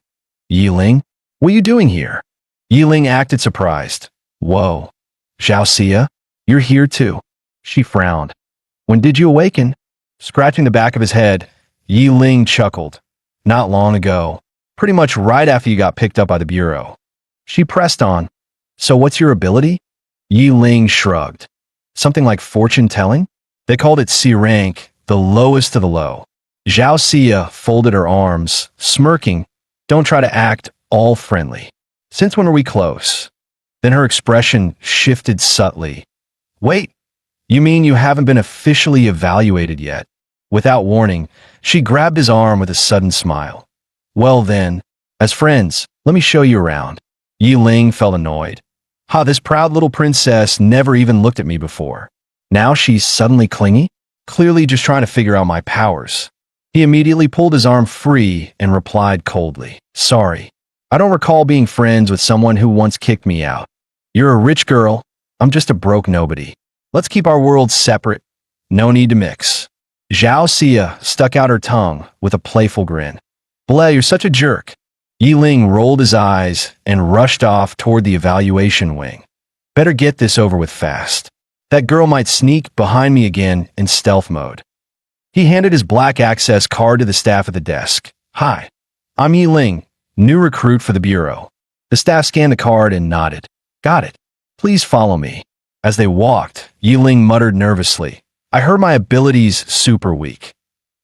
Speaker 1: "Yiling, what are you doing here?" Yiling acted surprised. "Whoa, Zhao Xia, you're here too." She frowned. "When did you awaken?" Scratching the back of his head, Yiling chuckled. "Not long ago. Pretty much right after you got picked up by the Bureau." She pressed on. "So what's your ability?" Yiling shrugged. "Something like fortune-telling? They called it C rank, the lowest of the low." Zhao Xia folded her arms, smirking. "Don't try to act all friendly. Since when are we close?" Then her expression shifted subtly. "Wait, you mean you haven't been officially evaluated yet?" Without warning, she grabbed his arm with a sudden smile. "Well then, as friends, let me show you around." Yiling felt annoyed. This proud little princess never even looked at me before. Now she's suddenly clingy? Clearly just trying to figure out my powers. He immediately pulled his arm free and replied coldly, "Sorry, I don't recall being friends with someone who once kicked me out. You're a rich girl. I'm just a broke nobody. Let's keep our worlds separate. No need to mix." Zhao Xia stuck out her tongue with a playful grin. "Bleh, you're such a jerk." Yiling rolled his eyes and rushed off toward the evaluation wing. "Better get this over with fast. That girl might sneak behind me again in stealth mode." He handed his black access card to the staff at the desk. "Hi, I'm Yiling, new recruit for the Bureau." The staff scanned the card and nodded. "Got it. Please follow me." As they walked, Yiling muttered nervously, "I heard my ability's super weak.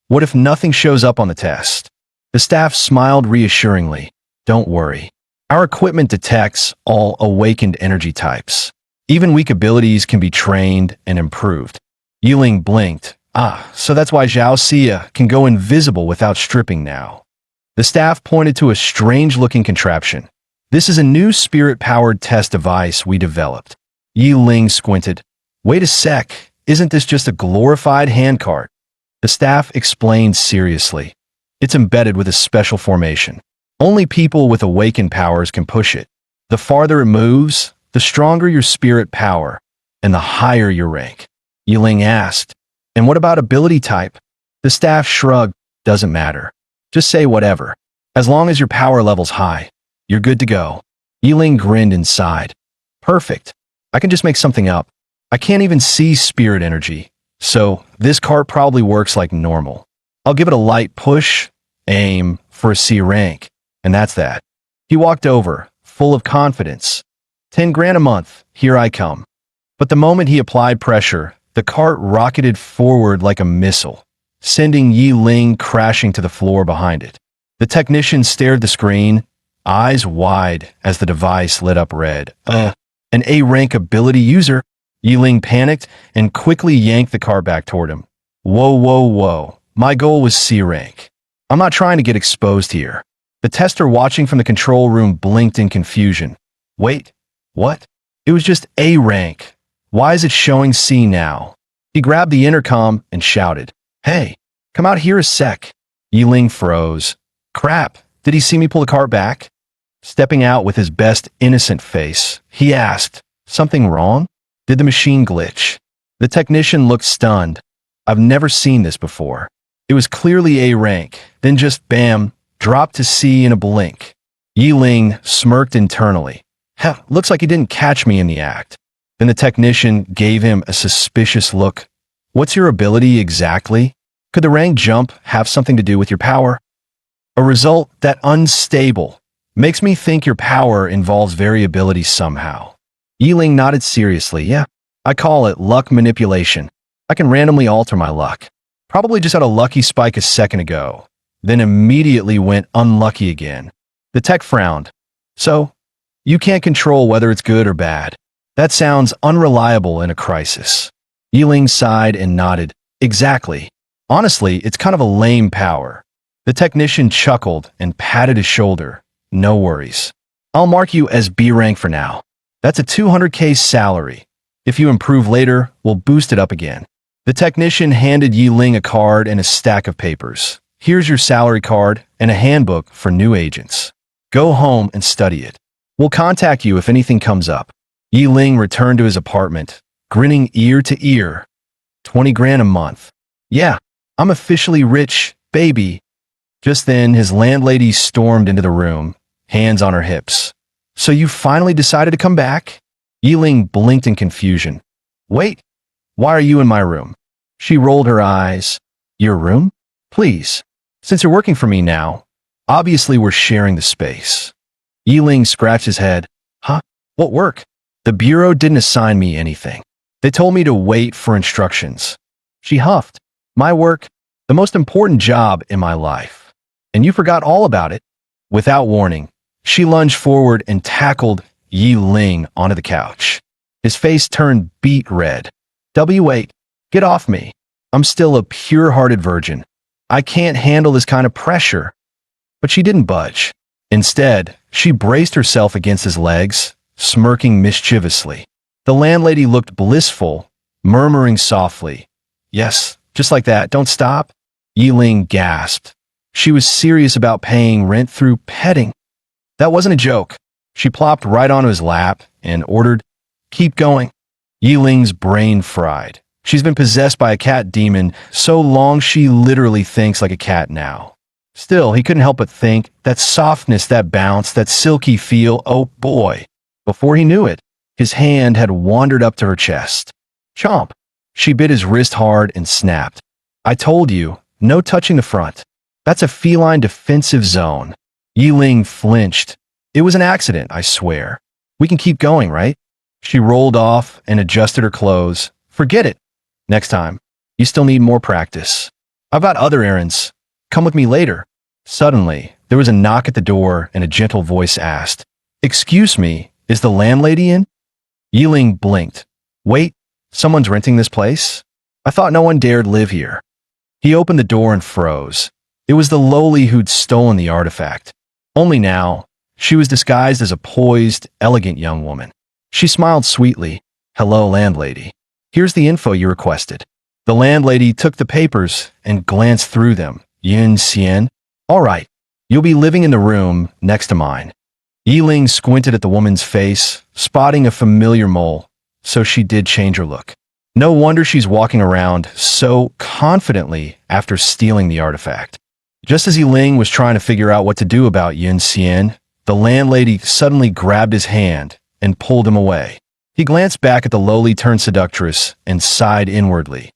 Speaker 1: What if nothing shows up on the test?" The staff smiled reassuringly. "Don't worry. Our equipment detects all awakened energy types. Even weak abilities can be trained and improved." Yiling blinked. So that's why Zhao Xia can go invisible without stripping now." The staff pointed to a strange-looking contraption. "This is a new spirit-powered test device we developed." Yiling squinted. "Wait a sec, isn't this just a glorified handcart?" The staff explained seriously. It's embedded with a special formation. Only people with awakened powers can push it. The farther it moves, the stronger your spirit power, and the higher your rank. Yiling asked, and what about ability type? The staff shrugged, doesn't matter. Just say whatever. As long as your power level's high, you're good to go. Yiling grinned and sighed. Perfect. I can just make something up. I can't even see spirit energy, so this cart probably works like normal. I'll give it a light push, aim for a C rank, and that's that. He walked over, full of confidence. 10 grand a month, here I come. But the moment he applied pressure, the cart rocketed forward like a missile, sending Yiling crashing to the floor behind it. The technician stared at the screen, eyes wide as the device lit up red. An A-rank ability user. Yiling panicked and quickly yanked the car back toward him. Whoa, whoa, whoa. My goal was C rank. I'm not trying to get exposed here. The tester watching from the control room blinked in confusion. Wait, what? It was just A rank. Why is it showing C now? He grabbed the intercom and shouted, Hey, come out here a sec. Yiling froze. Crap, did he see me pull the car back? Stepping out with his best innocent face, he asked, Something wrong? Did the machine glitch? The technician looked stunned. I've never seen this before. It was clearly A rank, then just bam, dropped to C in a blink. Yiling smirked internally. Heh, looks like he didn't catch me in the act. Then the technician gave him a suspicious look. What's your ability exactly? Could the rank jump have something to do with your power? A result that unstable. Makes me think your power involves variability somehow. Yiling nodded seriously. Yeah, I call it luck manipulation. I can randomly alter my luck. Probably just had a lucky spike a second ago, then immediately went unlucky again. The tech frowned. So, you can't control whether it's good or bad. That sounds unreliable in a crisis. Yiling sighed and nodded. Exactly. Honestly, it's kind of a lame power. The technician chuckled and patted his shoulder. No worries. I'll mark you as B rank for now. That's a 200K salary. If you improve later, we'll boost it up again. The technician handed Yiling a card and a stack of papers. Here's your salary card and a handbook for new agents. Go home and study it. We'll contact you if anything comes up. Yiling returned to his apartment, grinning ear to ear. 20 grand a month. Yeah, I'm officially rich, baby. Just then, his landlady stormed into the room, hands on her hips. So you finally decided to come back? Yiling blinked in confusion. Wait, why are you in my room? She rolled her eyes. Your room? Please. Since you're working for me now, obviously we're sharing the space. Yiling scratched his head. Huh? What work? The bureau didn't assign me anything. They told me to wait for instructions. She huffed. My work, the most important job in my life. And you forgot all about it. Without warning, she lunged forward and tackled Yiling onto the couch. His face turned beet red. W8, get off me. I'm still a pure-hearted virgin. I can't handle this kind of pressure. But she didn't budge. Instead, she braced herself against his legs, smirking mischievously. The landlady looked blissful, murmuring softly, Yes, just like that, don't stop. Yiling gasped. She was serious about paying rent through petting. That wasn't a joke. She plopped right onto his lap and ordered, Keep going. Yiling's brain fried. She's been possessed by a cat demon so long she literally thinks like a cat now. Still, he couldn't help but think, that softness, that bounce, that silky feel, oh boy. Before he knew it, his hand had wandered up to her chest. Chomp. She bit his wrist hard and snapped. I told you, no touching the front. That's a feline defensive zone. Yiling flinched. It was an accident, I swear. We can keep going, right? She rolled off and adjusted her clothes. Forget it. Next time. You still need more practice. I've got other errands. Come with me later. Suddenly, there was a knock at the door and a gentle voice asked, Excuse me, is the landlady in? Yiling blinked. Wait, someone's renting this place? I thought no one dared live here. He opened the door and froze. It was the lowly who'd stolen the artifact. Only now, she was disguised as a poised, elegant young woman. She smiled sweetly. Hello, landlady. Here's the info you requested. The landlady took the papers and glanced through them. Yin Xian. All right, you'll be living in the room next to mine. Yiling squinted at the woman's face, spotting a familiar mole, so she did change her look. No wonder she's walking around so confidently after stealing the artifact. Just as Yiling was trying to figure out what to do about Yun Xian, the landlady suddenly grabbed his hand and pulled him away. He glanced back at the lowly turned seductress and sighed inwardly.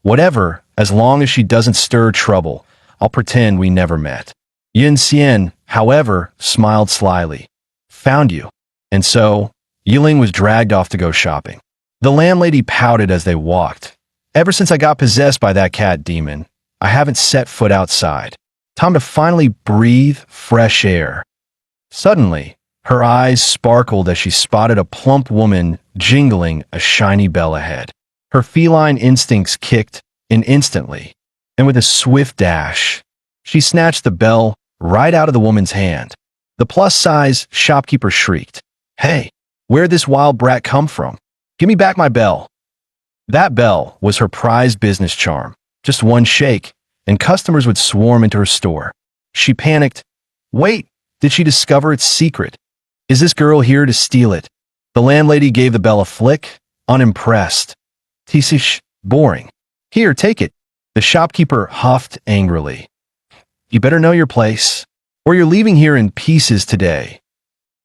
Speaker 1: Whatever, as long as she doesn't stir trouble, I'll pretend we never met. Yun Xian, however, smiled slyly. Found you. And so, Yiling was dragged off to go shopping. The landlady pouted as they walked. Ever since I got possessed by that cat demon, I haven't set foot outside. Time to finally breathe fresh air. Suddenly, her eyes sparkled as she spotted a plump woman jingling a shiny bell ahead. Her feline instincts kicked in instantly, and with a swift dash, she snatched the bell right out of the woman's hand. The plus-size shopkeeper shrieked, "Hey, where'd this wild brat come from? Give me back my bell." That bell was her prized business charm. Just one shake, and customers would swarm into her store. She panicked. Wait, did she discover its secret? Is this girl here to steal it? The landlady gave the bell a flick, unimpressed. Tisish, boring. Here, take it. The shopkeeper huffed angrily. You better know your place, or you're leaving here in pieces today.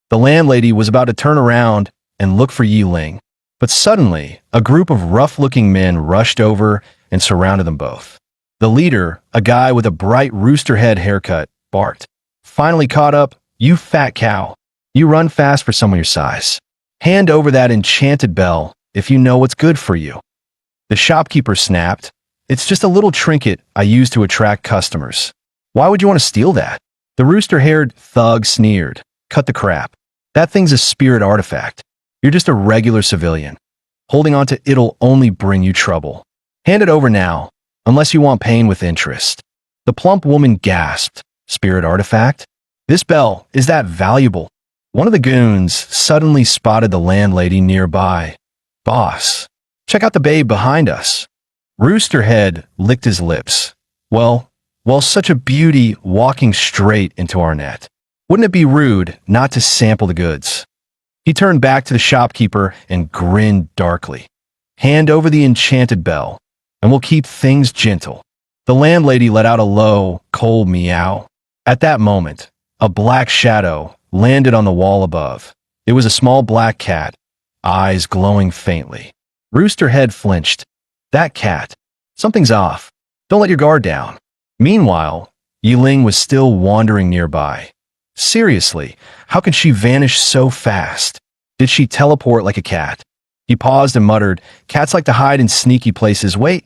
Speaker 1: The landlady was about to turn around and look for Yiling, but suddenly, a group of rough-looking men rushed over and surrounded them both. The leader, a guy with a bright rooster head haircut, barked. Finally caught up, you fat cow. You run fast for someone your size. Hand over that enchanted bell if you know what's good for you. The shopkeeper snapped. It's just a little trinket I use to attract customers. Why would you want to steal that? The rooster-haired thug sneered. Cut the crap. That thing's a spirit artifact. You're just a regular civilian. Holding on to it'll only bring you trouble. Hand it over now, unless you want pain with interest. The plump woman gasped. Spirit artifact? This bell is that valuable? One of the goons suddenly spotted the landlady nearby. Boss, check out the babe behind us. Roosterhead licked his lips. Well, such a beauty walking straight into our net. Wouldn't it be rude not to sample the goods? He turned back to the shopkeeper and grinned darkly. Hand over the enchanted bell, and we'll keep things gentle. The landlady let out a low, cold meow. At that moment, a black shadow landed on the wall above. It was a small black cat, eyes glowing faintly. Roosterhead flinched. That cat. Something's off. Don't let your guard down. Meanwhile, Yiling was still wandering nearby. Seriously, how could she vanish so fast? Did she teleport like a cat? He paused and muttered, cats like to hide in sneaky places. Wait,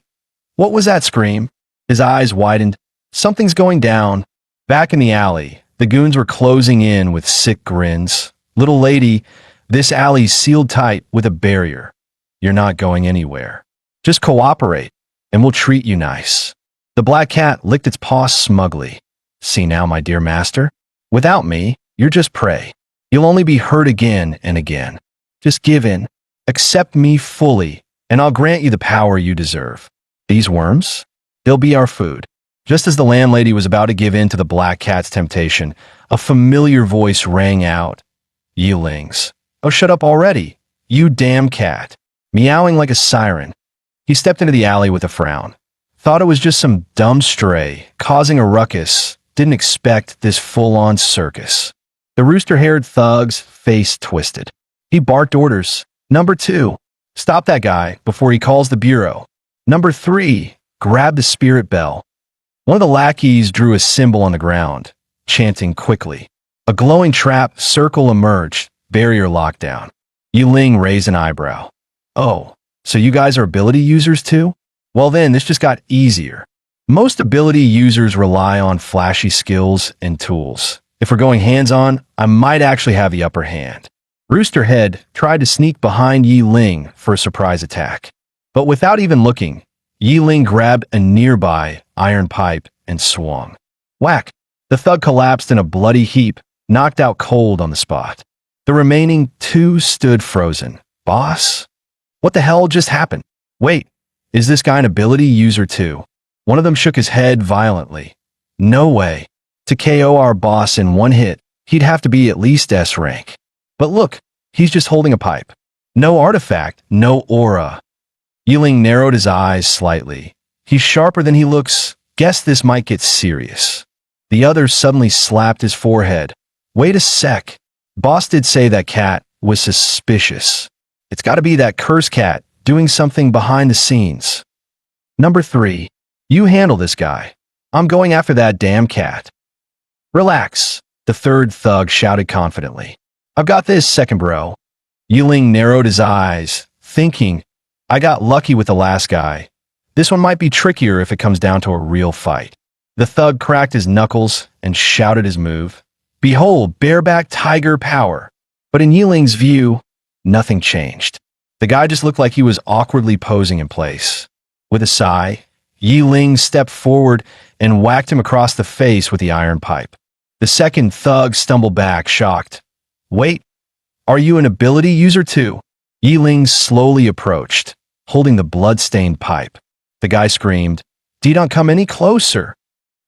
Speaker 1: what was that scream? His eyes widened. Something's going down. Back in the alley, the goons were closing in with sick grins. Little lady, this alley's sealed tight with a barrier. You're not going anywhere. Just cooperate, and we'll treat you nice. The black cat licked its paw smugly. See now, my dear master? Without me, you're just prey. You'll only be hurt again and again. Just give in. Accept me fully, and I'll grant you the power you deserve. These worms? They'll be our food. Just as the landlady was about to give in to the black cat's temptation, a familiar voice rang out. Yiling's. Oh, shut up already, you damn cat. Meowing like a siren. He stepped into the alley with a frown. Thought it was just some dumb stray, causing a ruckus. Didn't expect this full-on circus. The rooster-haired thug's face twisted. He barked orders. Number 2, stop that guy before he calls the bureau. Number 3, grab the spirit bell. One of the lackeys drew a symbol on the ground, chanting quickly. A glowing trap circle emerged, barrier lockdown. Yiling raised an eyebrow. Oh, so you guys are ability users too? Well then, this just got easier. Most ability users rely on flashy skills and tools. If we're going hands-on, I might actually have the upper hand. Roosterhead tried to sneak behind Yiling for a surprise attack. But without even looking, Yiling grabbed a nearby iron pipe and swung. Whack! The thug collapsed in a bloody heap, knocked out cold on the spot. The remaining 2 stood frozen. Boss? What the hell just happened? Wait, is this guy an ability user too? One of them shook his head violently. No way. To KO our boss in one hit, he'd have to be at least S rank. But look, he's just holding a pipe. No artifact, no aura. Yiling narrowed his eyes slightly. He's sharper than he looks. Guess this might get serious. The other suddenly slapped his forehead. Wait a sec. Boss did say that cat was suspicious. It's gotta be that curse cat doing something behind the scenes. Number 3. You handle this guy. I'm going after that damn cat. Relax, the third thug shouted confidently. I've got this, second bro. Yiling narrowed his eyes, thinking, I got lucky with the last guy. This one might be trickier if it comes down to a real fight. The thug cracked his knuckles and shouted his move. Behold, bareback tiger power. But in Yiling's view, nothing changed. The guy just looked like he was awkwardly posing in place. With a sigh, Yiling stepped forward and whacked him across the face with the iron pipe. The second thug stumbled back, shocked. Wait, are you an ability user too? Yiling slowly approached, holding the blood-stained pipe. The guy screamed, Don't come any closer.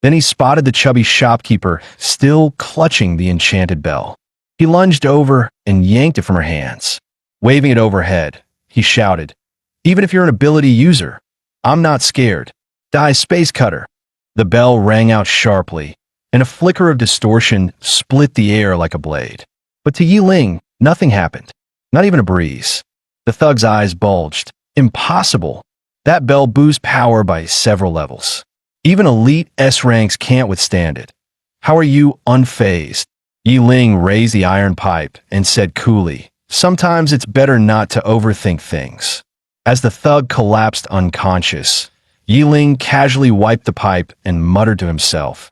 Speaker 1: Then he spotted the chubby shopkeeper still clutching the enchanted bell. He lunged over and yanked it from her hands. Waving it overhead, he shouted, Even if you're an ability user, I'm not scared. Die, space cutter. The bell rang out sharply, and a flicker of distortion split the air like a blade. But to Yiling, nothing happened. Not even a breeze. The thug's eyes bulged. Impossible. That bell boosts power by several levels. Even elite S ranks can't withstand it. How are you unfazed? Yiling raised the iron pipe and said coolly, Sometimes it's better not to overthink things. As the thug collapsed unconscious, Yiling casually wiped the pipe and muttered to himself,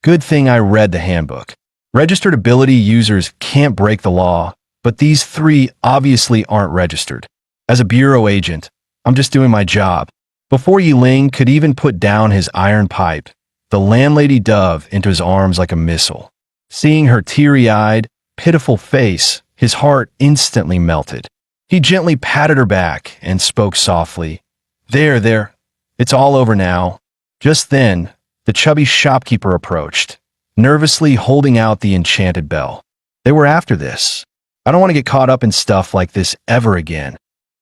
Speaker 1: Good thing I read the handbook. Registered ability users can't break the law, but these 3 obviously aren't registered. As a bureau agent, I'm just doing my job. Before Yiling could even put down his iron pipe, the landlady dove into his arms like a missile. Seeing her teary-eyed, pitiful face, his heart instantly melted. He gently patted her back and spoke softly, There, it's all over now. Just then, the chubby shopkeeper approached, nervously holding out the enchanted bell. They were after this. I don't want to get caught up in stuff like this ever again.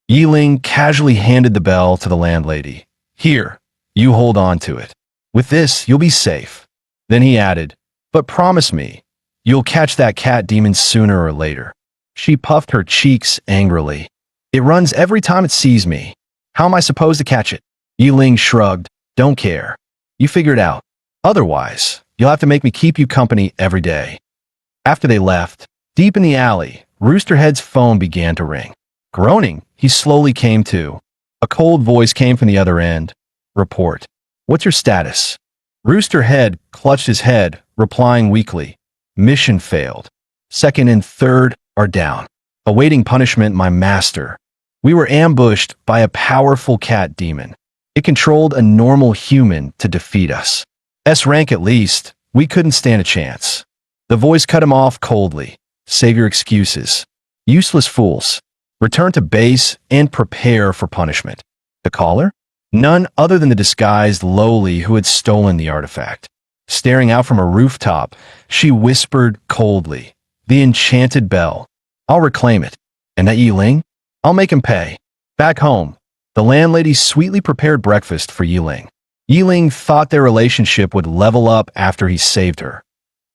Speaker 1: Yiling casually handed the bell to the landlady. Here, you hold on to it. With this, you'll be safe. Then he added, But promise me, you'll catch that cat demon sooner or later. She puffed her cheeks angrily. It runs every time it sees me. How am I supposed to catch it? Yiling shrugged. Don't care. You figure it out. Otherwise, you'll have to make me keep you company every day. After they left, deep in the alley, Roosterhead's phone began to ring. Groaning, he slowly came to. A cold voice came from the other end. Report. What's your status? Roosterhead clutched his head, replying weakly. Mission failed. Second and third are down. Awaiting punishment, my master. We were ambushed by a powerful cat demon. It controlled a normal human to defeat us. S rank at least, we couldn't stand a chance. The voice cut him off coldly. Save your excuses. Useless fools. Return to base and prepare for punishment. The caller? None other than the disguised lowly who had stolen the artifact. Staring out from a rooftop, she whispered coldly, The enchanted bell. I'll reclaim it. And that Yiling? I'll make him pay. Back home, the landlady sweetly prepared breakfast for Yiling. Yiling thought their relationship would level up after he saved her.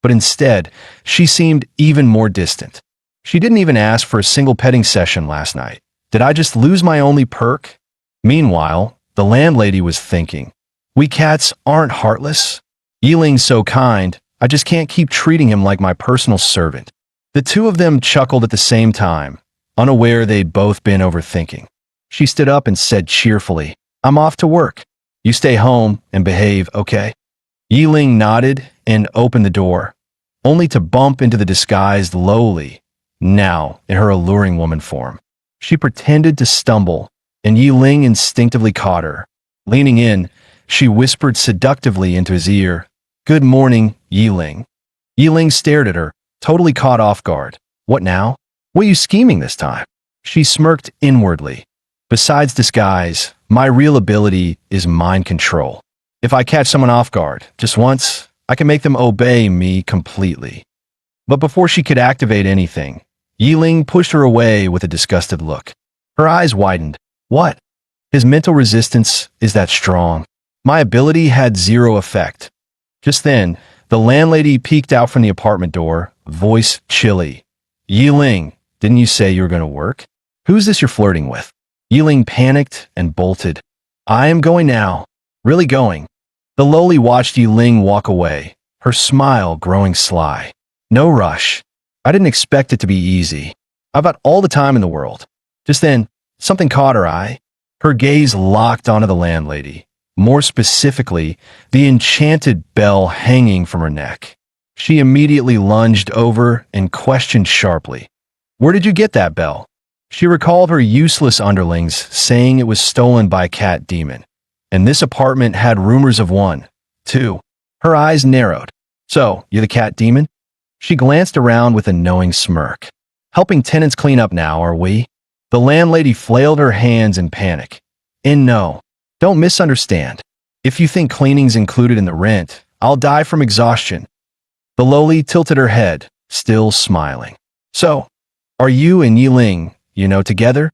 Speaker 1: But instead, she seemed even more distant. She didn't even ask for a single petting session last night. Did I just lose my only perk? Meanwhile, the landlady was thinking, We cats aren't heartless. Yiling's so kind, I just can't keep treating him like my personal servant. The two of them chuckled at the same time, unaware they'd both been overthinking. She stood up and said cheerfully, I'm off to work. You stay home and behave, okay? Yiling nodded and opened the door, only to bump into the disguised lowly, now in her alluring woman form. She pretended to stumble, and Yiling instinctively caught her. Leaning in, she whispered seductively into his ear, Good morning, Yiling. Yiling stared at her, totally caught off guard. What now? What are you scheming this time? She smirked inwardly. Besides disguise, my real ability is mind control. If I catch someone off guard, just once, I can make them obey me completely. But before she could activate anything, Yiling pushed her away with a disgusted look. Her eyes widened. What? His mental resistance is that strong. My ability had zero effect. Just then, the landlady peeked out from the apartment door, voice chilly. Yiling, didn't you say you were going to work? Who's this you're flirting with? Yiling panicked and bolted. I am going now. Really going. The lowly watched Yiling walk away, her smile growing sly. No rush. I didn't expect it to be easy. I've got all the time in the world. Just then, something caught her eye. Her gaze locked onto the landlady. More specifically, the enchanted bell hanging from her neck. She immediately lunged over and questioned sharply. Where did you get that bell? She recalled her useless underlings saying it was stolen by a cat demon, and this apartment had rumors of one, too. Her eyes narrowed. So, you're the cat demon? She glanced around with a knowing smirk. Helping tenants clean up now, are we? The landlady flailed her hands in panic. No. Don't misunderstand. If you think cleaning's included in the rent, I'll die from exhaustion. The lowly tilted her head, still smiling. So, are you and Yiling, together?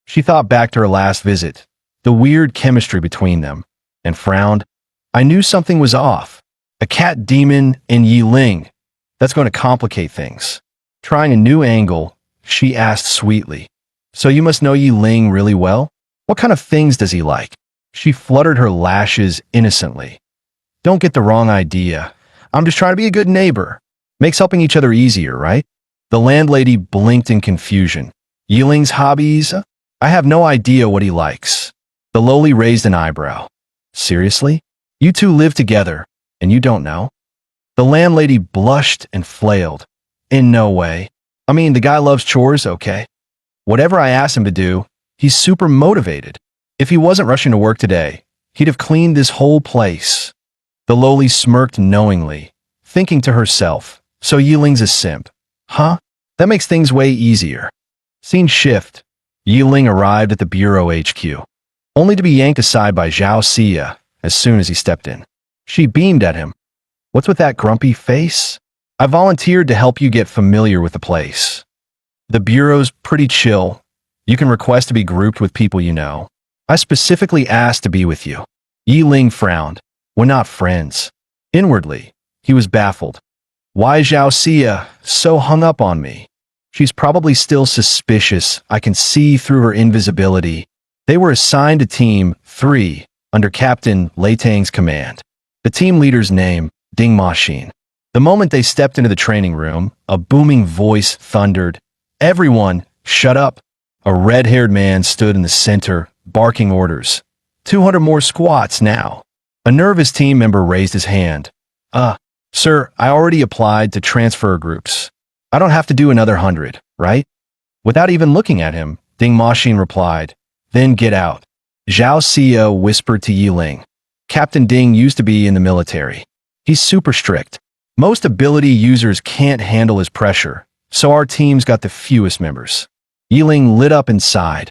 Speaker 1: She thought back to her last visit, the weird chemistry between them, and frowned. I knew something was off. A cat demon and Yiling. That's going to complicate things. Trying a new angle, she asked sweetly. So you must know Yiling really well? What kind of things does he like? She fluttered her lashes innocently. Don't get the wrong idea. I'm just trying to be a good neighbor. Makes helping each other easier, right? The landlady blinked in confusion. Yiling's hobbies? I have no idea what he likes. The lowly raised an eyebrow. Seriously? You two live together, and you don't know? The landlady blushed and flailed. In no way. I mean, the guy loves chores, okay? Whatever I ask him to do, he's super motivated. If he wasn't rushing to work today, he'd have cleaned this whole place. The lowly smirked knowingly, thinking to herself, so Yiling's a simp. Huh? That makes things way easier. Scene shift. Yiling arrived at the Bureau HQ, only to be yanked aside by Zhao Xia as soon as he stepped in. She beamed at him. What's with that grumpy face? I volunteered to help you get familiar with the place. The Bureau's pretty chill. You can request to be grouped with people you know. I specifically asked to be with you. Yiling frowned. We're not friends. Inwardly, he was baffled. Why is Zhao Xia so hung up on me? She's probably still suspicious. I can see through her invisibility. They were assigned to Team 3 under Captain Lei Tang's command. The team leader's name, Ding Maxin. The moment they stepped into the training room, a booming voice thundered, Everyone, shut up. A red-haired man stood in the center, barking orders. 200 more squats now. A nervous team member raised his hand. Sir, I already applied to transfer groups. I don't have to do another 100, right? Without even looking at him, Ding Maxin replied, Then get out. Zhao Xia whispered to Yiling. Captain Ding used to be in the military. He's super strict. Most ability users can't handle his pressure, so our team's got the fewest members. Yiling lit up inside.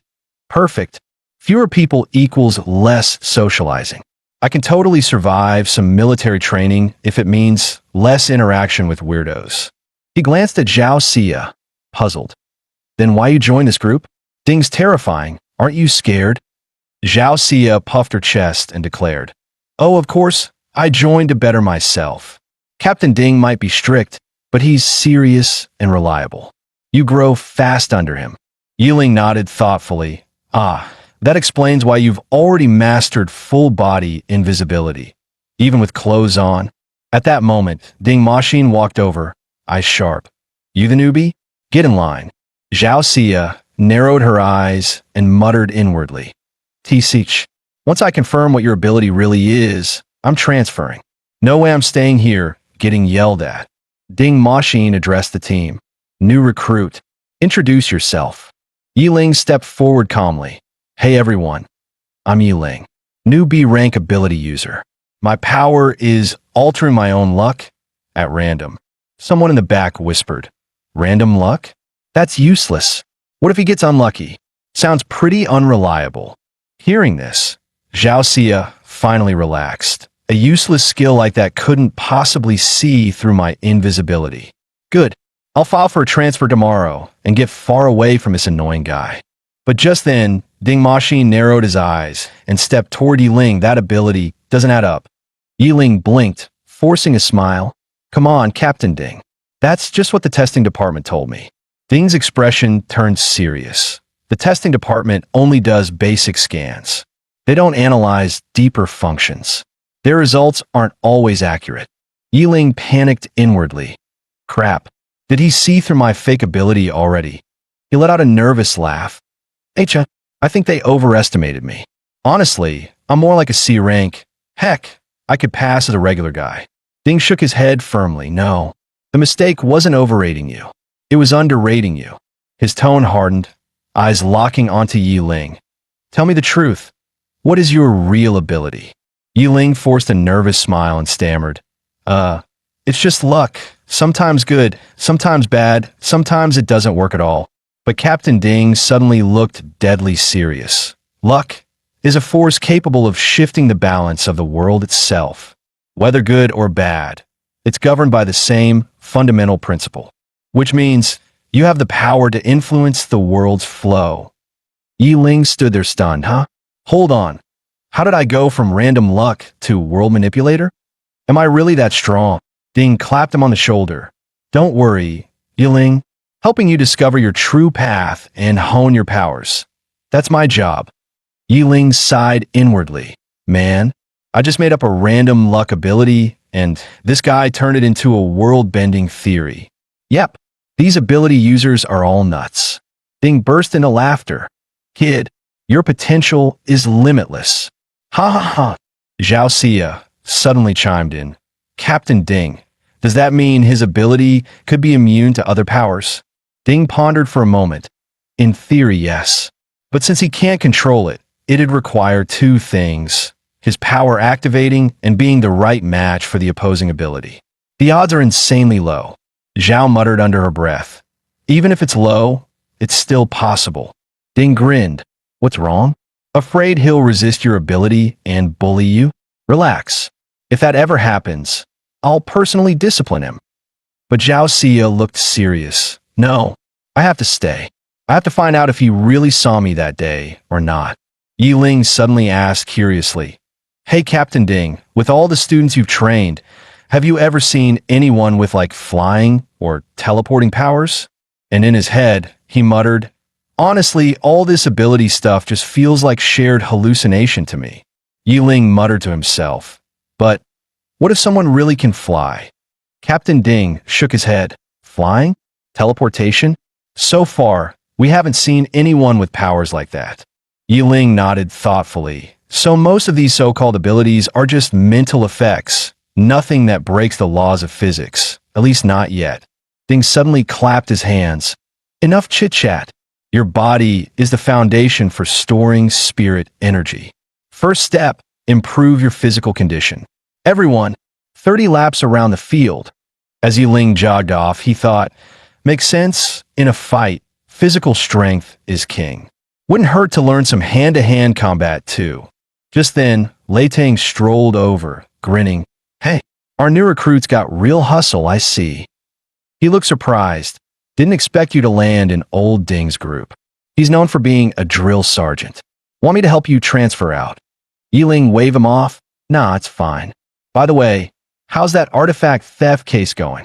Speaker 1: Perfect. Fewer people equals less socializing. I can totally survive some military training if it means less interaction with weirdos. He glanced at Zhao Xia, puzzled. Then why you join this group? Ding's terrifying. Aren't you scared? Zhao Xia puffed her chest and declared, Oh, of course, I joined to better myself. Captain Ding might be strict, but he's serious and reliable. You grow fast under him. Yiling nodded thoughtfully. That explains why you've already mastered full-body invisibility, even with clothes on. At that moment, Ding Maxin walked over, eyes sharp. You the newbie? Get in line. Zhao Xia narrowed her eyes and muttered inwardly. T-Sich, once I confirm what your ability really is, I'm transferring. No way I'm staying here, getting yelled at. Ding Maxin addressed the team. New recruit. Introduce yourself. Yiling stepped forward calmly. Hey everyone, I'm Yiling, new B-rank ability user. My power is altering my own luck at random. Someone in the back whispered, Random luck? That's useless. What if he gets unlucky? Sounds pretty unreliable. Hearing this, Zhao Xia finally relaxed. A useless skill like that couldn't possibly see through my invisibility. Good. I'll file for a transfer tomorrow and get far away from this annoying guy. But just then, Ding Maxin narrowed his eyes and stepped toward Yiling. That ability doesn't add up. Yiling blinked, forcing a smile. Come on, Captain Ding. That's just what the testing department told me. Ding's expression turned serious. The testing department only does basic scans. They don't analyze deeper functions. Their results aren't always accurate. Yiling panicked inwardly. Crap. Did he see through my fake ability already? He let out a nervous laugh. I think they overestimated me. Honestly, I'm more like a C rank. Heck, I could pass as a regular guy. Ding shook his head firmly. No, the mistake wasn't overrating you. It was underrating you. His tone hardened, eyes locking onto Yiling. Tell me the truth. What is your real ability? Yiling forced a nervous smile and stammered. It's just luck. Sometimes good, sometimes bad, sometimes it doesn't work at all. But Captain Ding suddenly looked deadly serious. Luck is a force capable of shifting the balance of the world itself. Whether good or bad, it's governed by the same fundamental principle, which means you have the power to influence the world's flow. Yiling stood there stunned. Hold on. How did I go from random luck to world manipulator? Am I really that strong? Ding clapped him on the shoulder. Don't worry, Yiling. Helping you discover your true path and hone your powers. That's my job. Yiling sighed inwardly. Man, I just made up a random luck ability, and this guy turned it into a world-bending theory. Yep, these ability users are all nuts. Ding burst into laughter. Kid, your potential is limitless. Ha ha ha. Zhao Xia suddenly chimed in. Captain Ding, does that mean his ability could be immune to other powers? Ding pondered for a moment. In theory, yes. But since he can't control it, it'd require two things: his power activating and being the right match for the opposing ability. The odds are insanely low. Zhao muttered under her breath. Even if it's low, it's still possible. Ding grinned. What's wrong? Afraid he'll resist your ability and bully you? Relax. If that ever happens, I'll personally discipline him. But Zhao Xia looked serious. No, I have to stay. I have to find out if he really saw me that day or not. Yiling suddenly asked curiously. Hey, Captain Ding, with all the students you've trained, have you ever seen anyone with like flying or teleporting powers? And in his head, he muttered, honestly, all this ability stuff just feels like shared hallucination to me. Yiling muttered to himself. But what if someone really can fly? Captain Ding shook his head. Flying? Teleportation? So far, we haven't seen anyone with powers like that. Yiling nodded thoughtfully. So most of these so-called abilities are just mental effects, nothing that breaks the laws of physics, at least not yet. Ding suddenly clapped his hands. Enough chit-chat. Your body is the foundation for storing spirit energy. First step, improve your physical condition. Everyone, 30 laps around the field. As Yiling jogged off, he thought, makes sense. In a fight, physical strength is king. Wouldn't hurt to learn some hand-to-hand combat too. Just then, Lei Tang strolled over, grinning. Hey, our new recruit's got real hustle, I see. He looked surprised. Didn't expect you to land in old Ding's group. He's known for being a drill sergeant. Want me to help you transfer out? Yiling waved him off. Nah, it's fine. By the way, how's that artifact theft case going?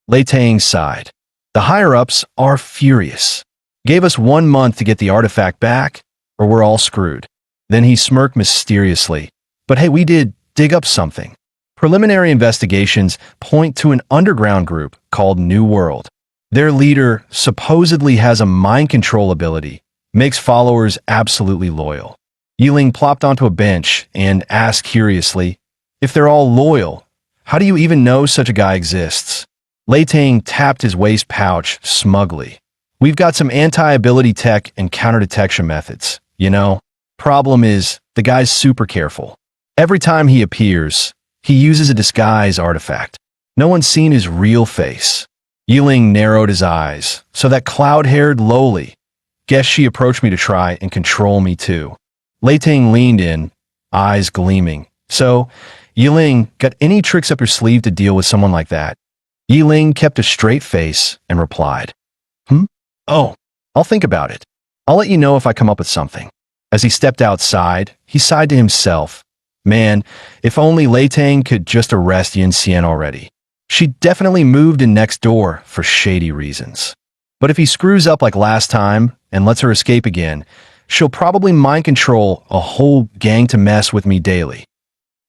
Speaker 1: Lei Tang sighed. The higher-ups are furious. Gave us 1 month to get the artifact back, or we're all screwed. Then he smirked mysteriously. But hey, we did dig up something. Preliminary investigations point to an underground group called New World. Their leader supposedly has a mind control ability, makes followers absolutely loyal. Yiling plopped onto a bench and asked curiously, if they're all loyal, how do you even know such a guy exists? Lei Tang tapped his waist pouch smugly. We've got some anti-ability tech and counter-detection methods, you know. Problem is, the guy's super careful. Every time he appears, he uses a disguise artifact. No one's seen his real face. Yiling narrowed his eyes. So that cloud-haired lowly. Guess she approached me to try and control me too. Lei Tang leaned in, eyes gleaming. So, Yiling, got any tricks up your sleeve to deal with someone like that? Yiling kept a straight face and replied, Oh, I'll think about it. I'll let you know if I come up with something. As he stepped outside, he sighed to himself. Man, if only Lei Tang could just arrest Yin Xian already. She definitely moved in next door for shady reasons. But if he screws up like last time and lets her escape again, she'll probably mind control a whole gang to mess with me daily.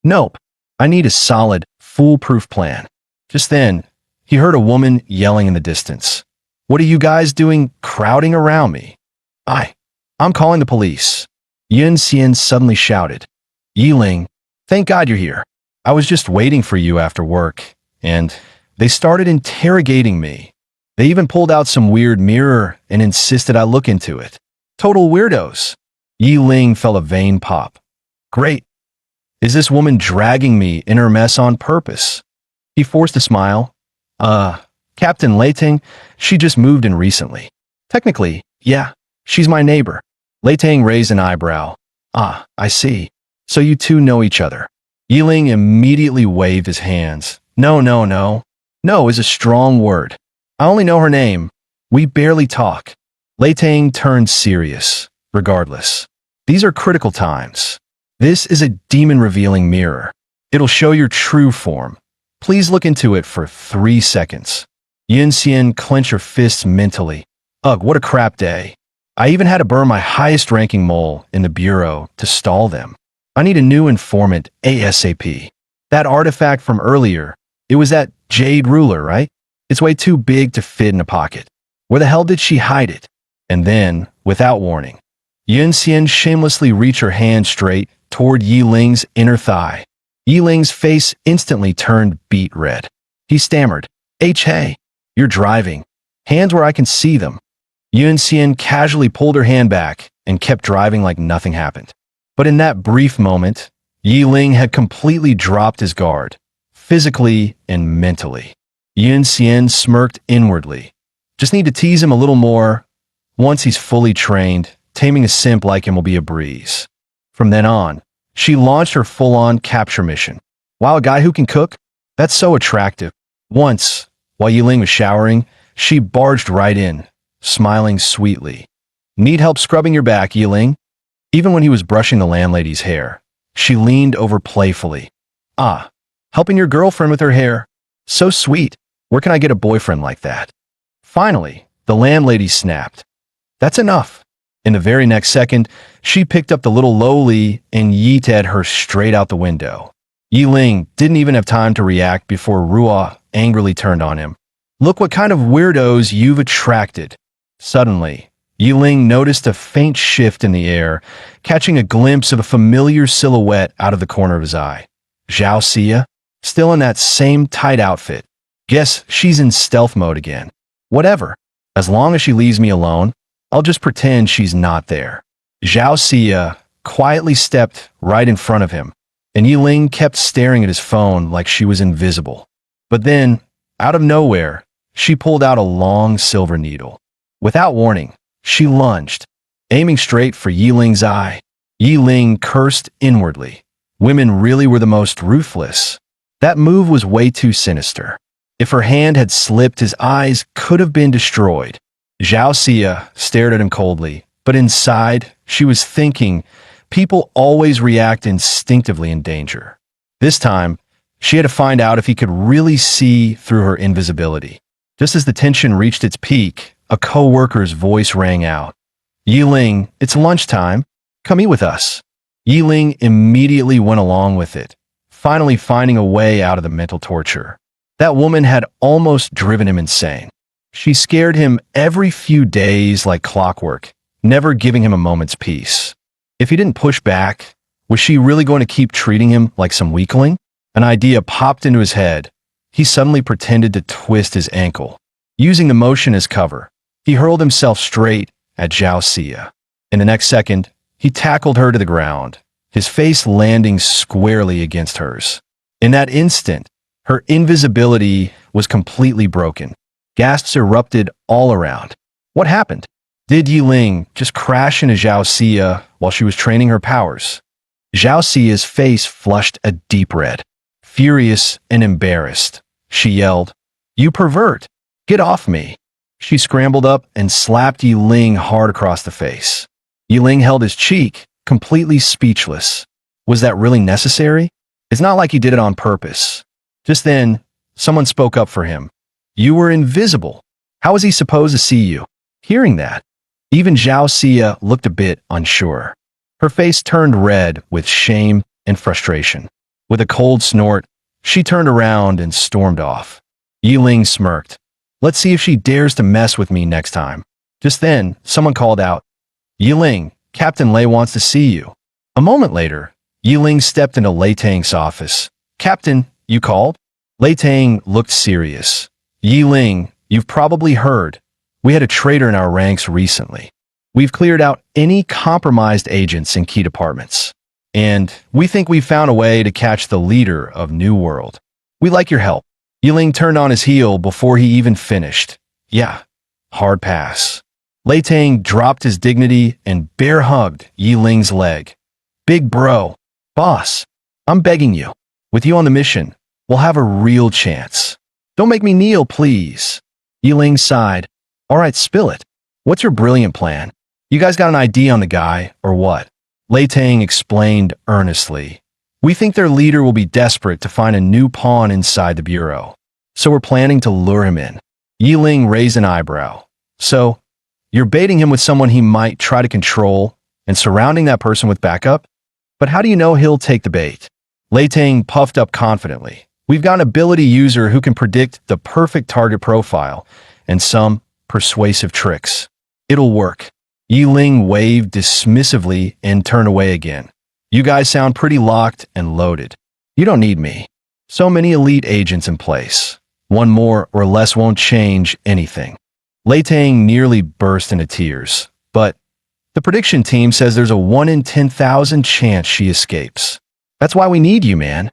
Speaker 1: Nope, I need a solid, foolproof plan. Just then, he heard a woman yelling in the distance. What are you guys doing crowding around me? I'm calling the police. Yun Xian suddenly shouted. Yiling, thank God you're here. I was just waiting for you after work, and they started interrogating me. They even pulled out some weird mirror and insisted I look into it. Total weirdos. Yiling felt a vein pop. Great. Is this woman dragging me in her mess on purpose? He forced a smile. Captain Leiting, she just moved in recently. Technically, yeah, she's my neighbor. Leiting raised an eyebrow. I see. So you two know each other. Yiling immediately waved his hands. No. No is a strong word. I only know her name. We barely talk. Leiting turned serious. Regardless, these are critical times. This is a demon-revealing mirror. It'll show your true form. Please look into it for 3 seconds. Yin Xian clenched her fists mentally. Ugh, what a crap day. I even had to burn my highest-ranking mole in the bureau to stall them. I need a new informant ASAP. That artifact from earlier, it was that jade ruler, right? It's way too big to fit in a pocket. Where the hell did she hide it? And then, without warning, Yun Xian shamelessly reached her hand straight toward Yiling's inner thigh. Yiling's face instantly turned beet red. He stammered, Hey, you're driving. Hands where I can see them. Yun Xian casually pulled her hand back and kept driving like nothing happened. But in that brief moment, Yiling had completely dropped his guard, physically and mentally. Yun Xian smirked inwardly. Just need to tease him a little more. Once he's fully trained, taming a simp like him will be a breeze. From then on, she launched her full-on capture mission. Wow, a guy who can cook? That's so attractive. Once, while Yiling was showering, she barged right in, smiling sweetly. Need help scrubbing your back, Yiling? Even when he was brushing the landlady's hair, she leaned over playfully. Helping your girlfriend with her hair. So sweet. Where can I get a boyfriend like that? Finally, the landlady snapped. That's enough. In the very next second, she picked up the little lowly and yeeted her straight out the window. Yiling didn't even have time to react before Ruo angrily turned on him. Look what kind of weirdos you've attracted. Suddenly, Yiling noticed a faint shift in the air, catching a glimpse of a familiar silhouette out of the corner of his eye. Zhao Xia, still in that same tight outfit. Guess she's in stealth mode again. Whatever. As long as she leaves me alone, I'll just pretend she's not there. Zhao Xia quietly stepped right in front of him, and Yiling kept staring at his phone like she was invisible. But then, out of nowhere, she pulled out a long silver needle. Without warning, she lunged, aiming straight for Yiling's eye. Yiling cursed inwardly. Women really were the most ruthless. That move was way too sinister. If her hand had slipped, his eyes could have been destroyed. Zhao Xia stared at him coldly, but inside, she was thinking, people always react instinctively in danger. This time, she had to find out if he could really see through her invisibility. Just as the tension reached its peak, a co-worker's voice rang out. Yiling, it's lunchtime. Come eat with us. Yiling immediately went along with it, finally finding a way out of the mental torture. That woman had almost driven him insane. She scared him every few days like clockwork, never giving him a moment's peace. If he didn't push back, was she really going to keep treating him like some weakling? An idea popped into his head. He suddenly pretended to twist his ankle. Using the motion as cover, he hurled himself straight at Zhao Xia. In the next second, he tackled her to the ground, his face landing squarely against hers. In that instant, her invisibility was completely broken. Gasps erupted all around. What happened? Did Yiling just crash into Zhao Xia while she was training her powers? Zhao Xia's face flushed a deep red. furious and embarrassed. She yelled, "You pervert! Get off me!" She scrambled up and slapped Yi Ling hard across the face. Yi Ling held his cheek, completely speechless. Was that really necessary? It's not like he did it on purpose. Just then, someone spoke up for him. "You were invisible. How was he supposed to see you?" Hearing that, even Zhao Xia looked a bit unsure. Her face turned red with shame and frustration. With a cold snort, she turned around and stormed off. Yi Ling smirked. "Let's see if she dares to mess with me next time." Just then, someone called out, "Yi Ling, Captain Lei wants to see you." A moment later, Yi Ling stepped into Lei Tang's office. "Captain, you called?" Lei Tang looked serious. "Yi Ling, you've probably heard. We had a traitor in our ranks recently. We've cleared out any compromised agents in key departments. And we think we've found a way to catch the leader of New World. We'd like your help." Yi Ling turned on his heel before he even finished. "Yeah, hard pass." Lei Tang dropped his dignity and bear-hugged Yi Ling's leg. "Big bro, boss, I'm begging you. With you on the mission, we'll have a real chance. Don't make me kneel, please." Yi Ling sighed. "All right, spill it. What's your brilliant plan? You guys got an ID on the guy, or what?" Lei Tang explained earnestly. "We think their leader will be desperate to find a new pawn inside the bureau. So we're planning to lure him in." Yi Ling raised an eyebrow. "So, you're baiting him with someone he might try to control and surrounding that person with backup? But how do you know he'll take the bait?" Lei Tang puffed up confidently. "We've got an ability user who can predict the perfect target profile and some persuasive tricks. It'll work." Yi Ling waved dismissively and turned away again. "You guys sound pretty locked and loaded. You don't need me. So many elite agents in place. One more or less won't change anything." Lei Tang nearly burst into tears. "But the prediction team says there's a 1 in 10,000 chance she escapes. That's why we need you, man."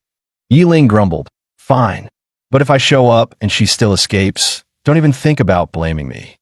Speaker 1: Yi Ling grumbled. "Fine. But if I show up and she still escapes, don't even think about blaming me.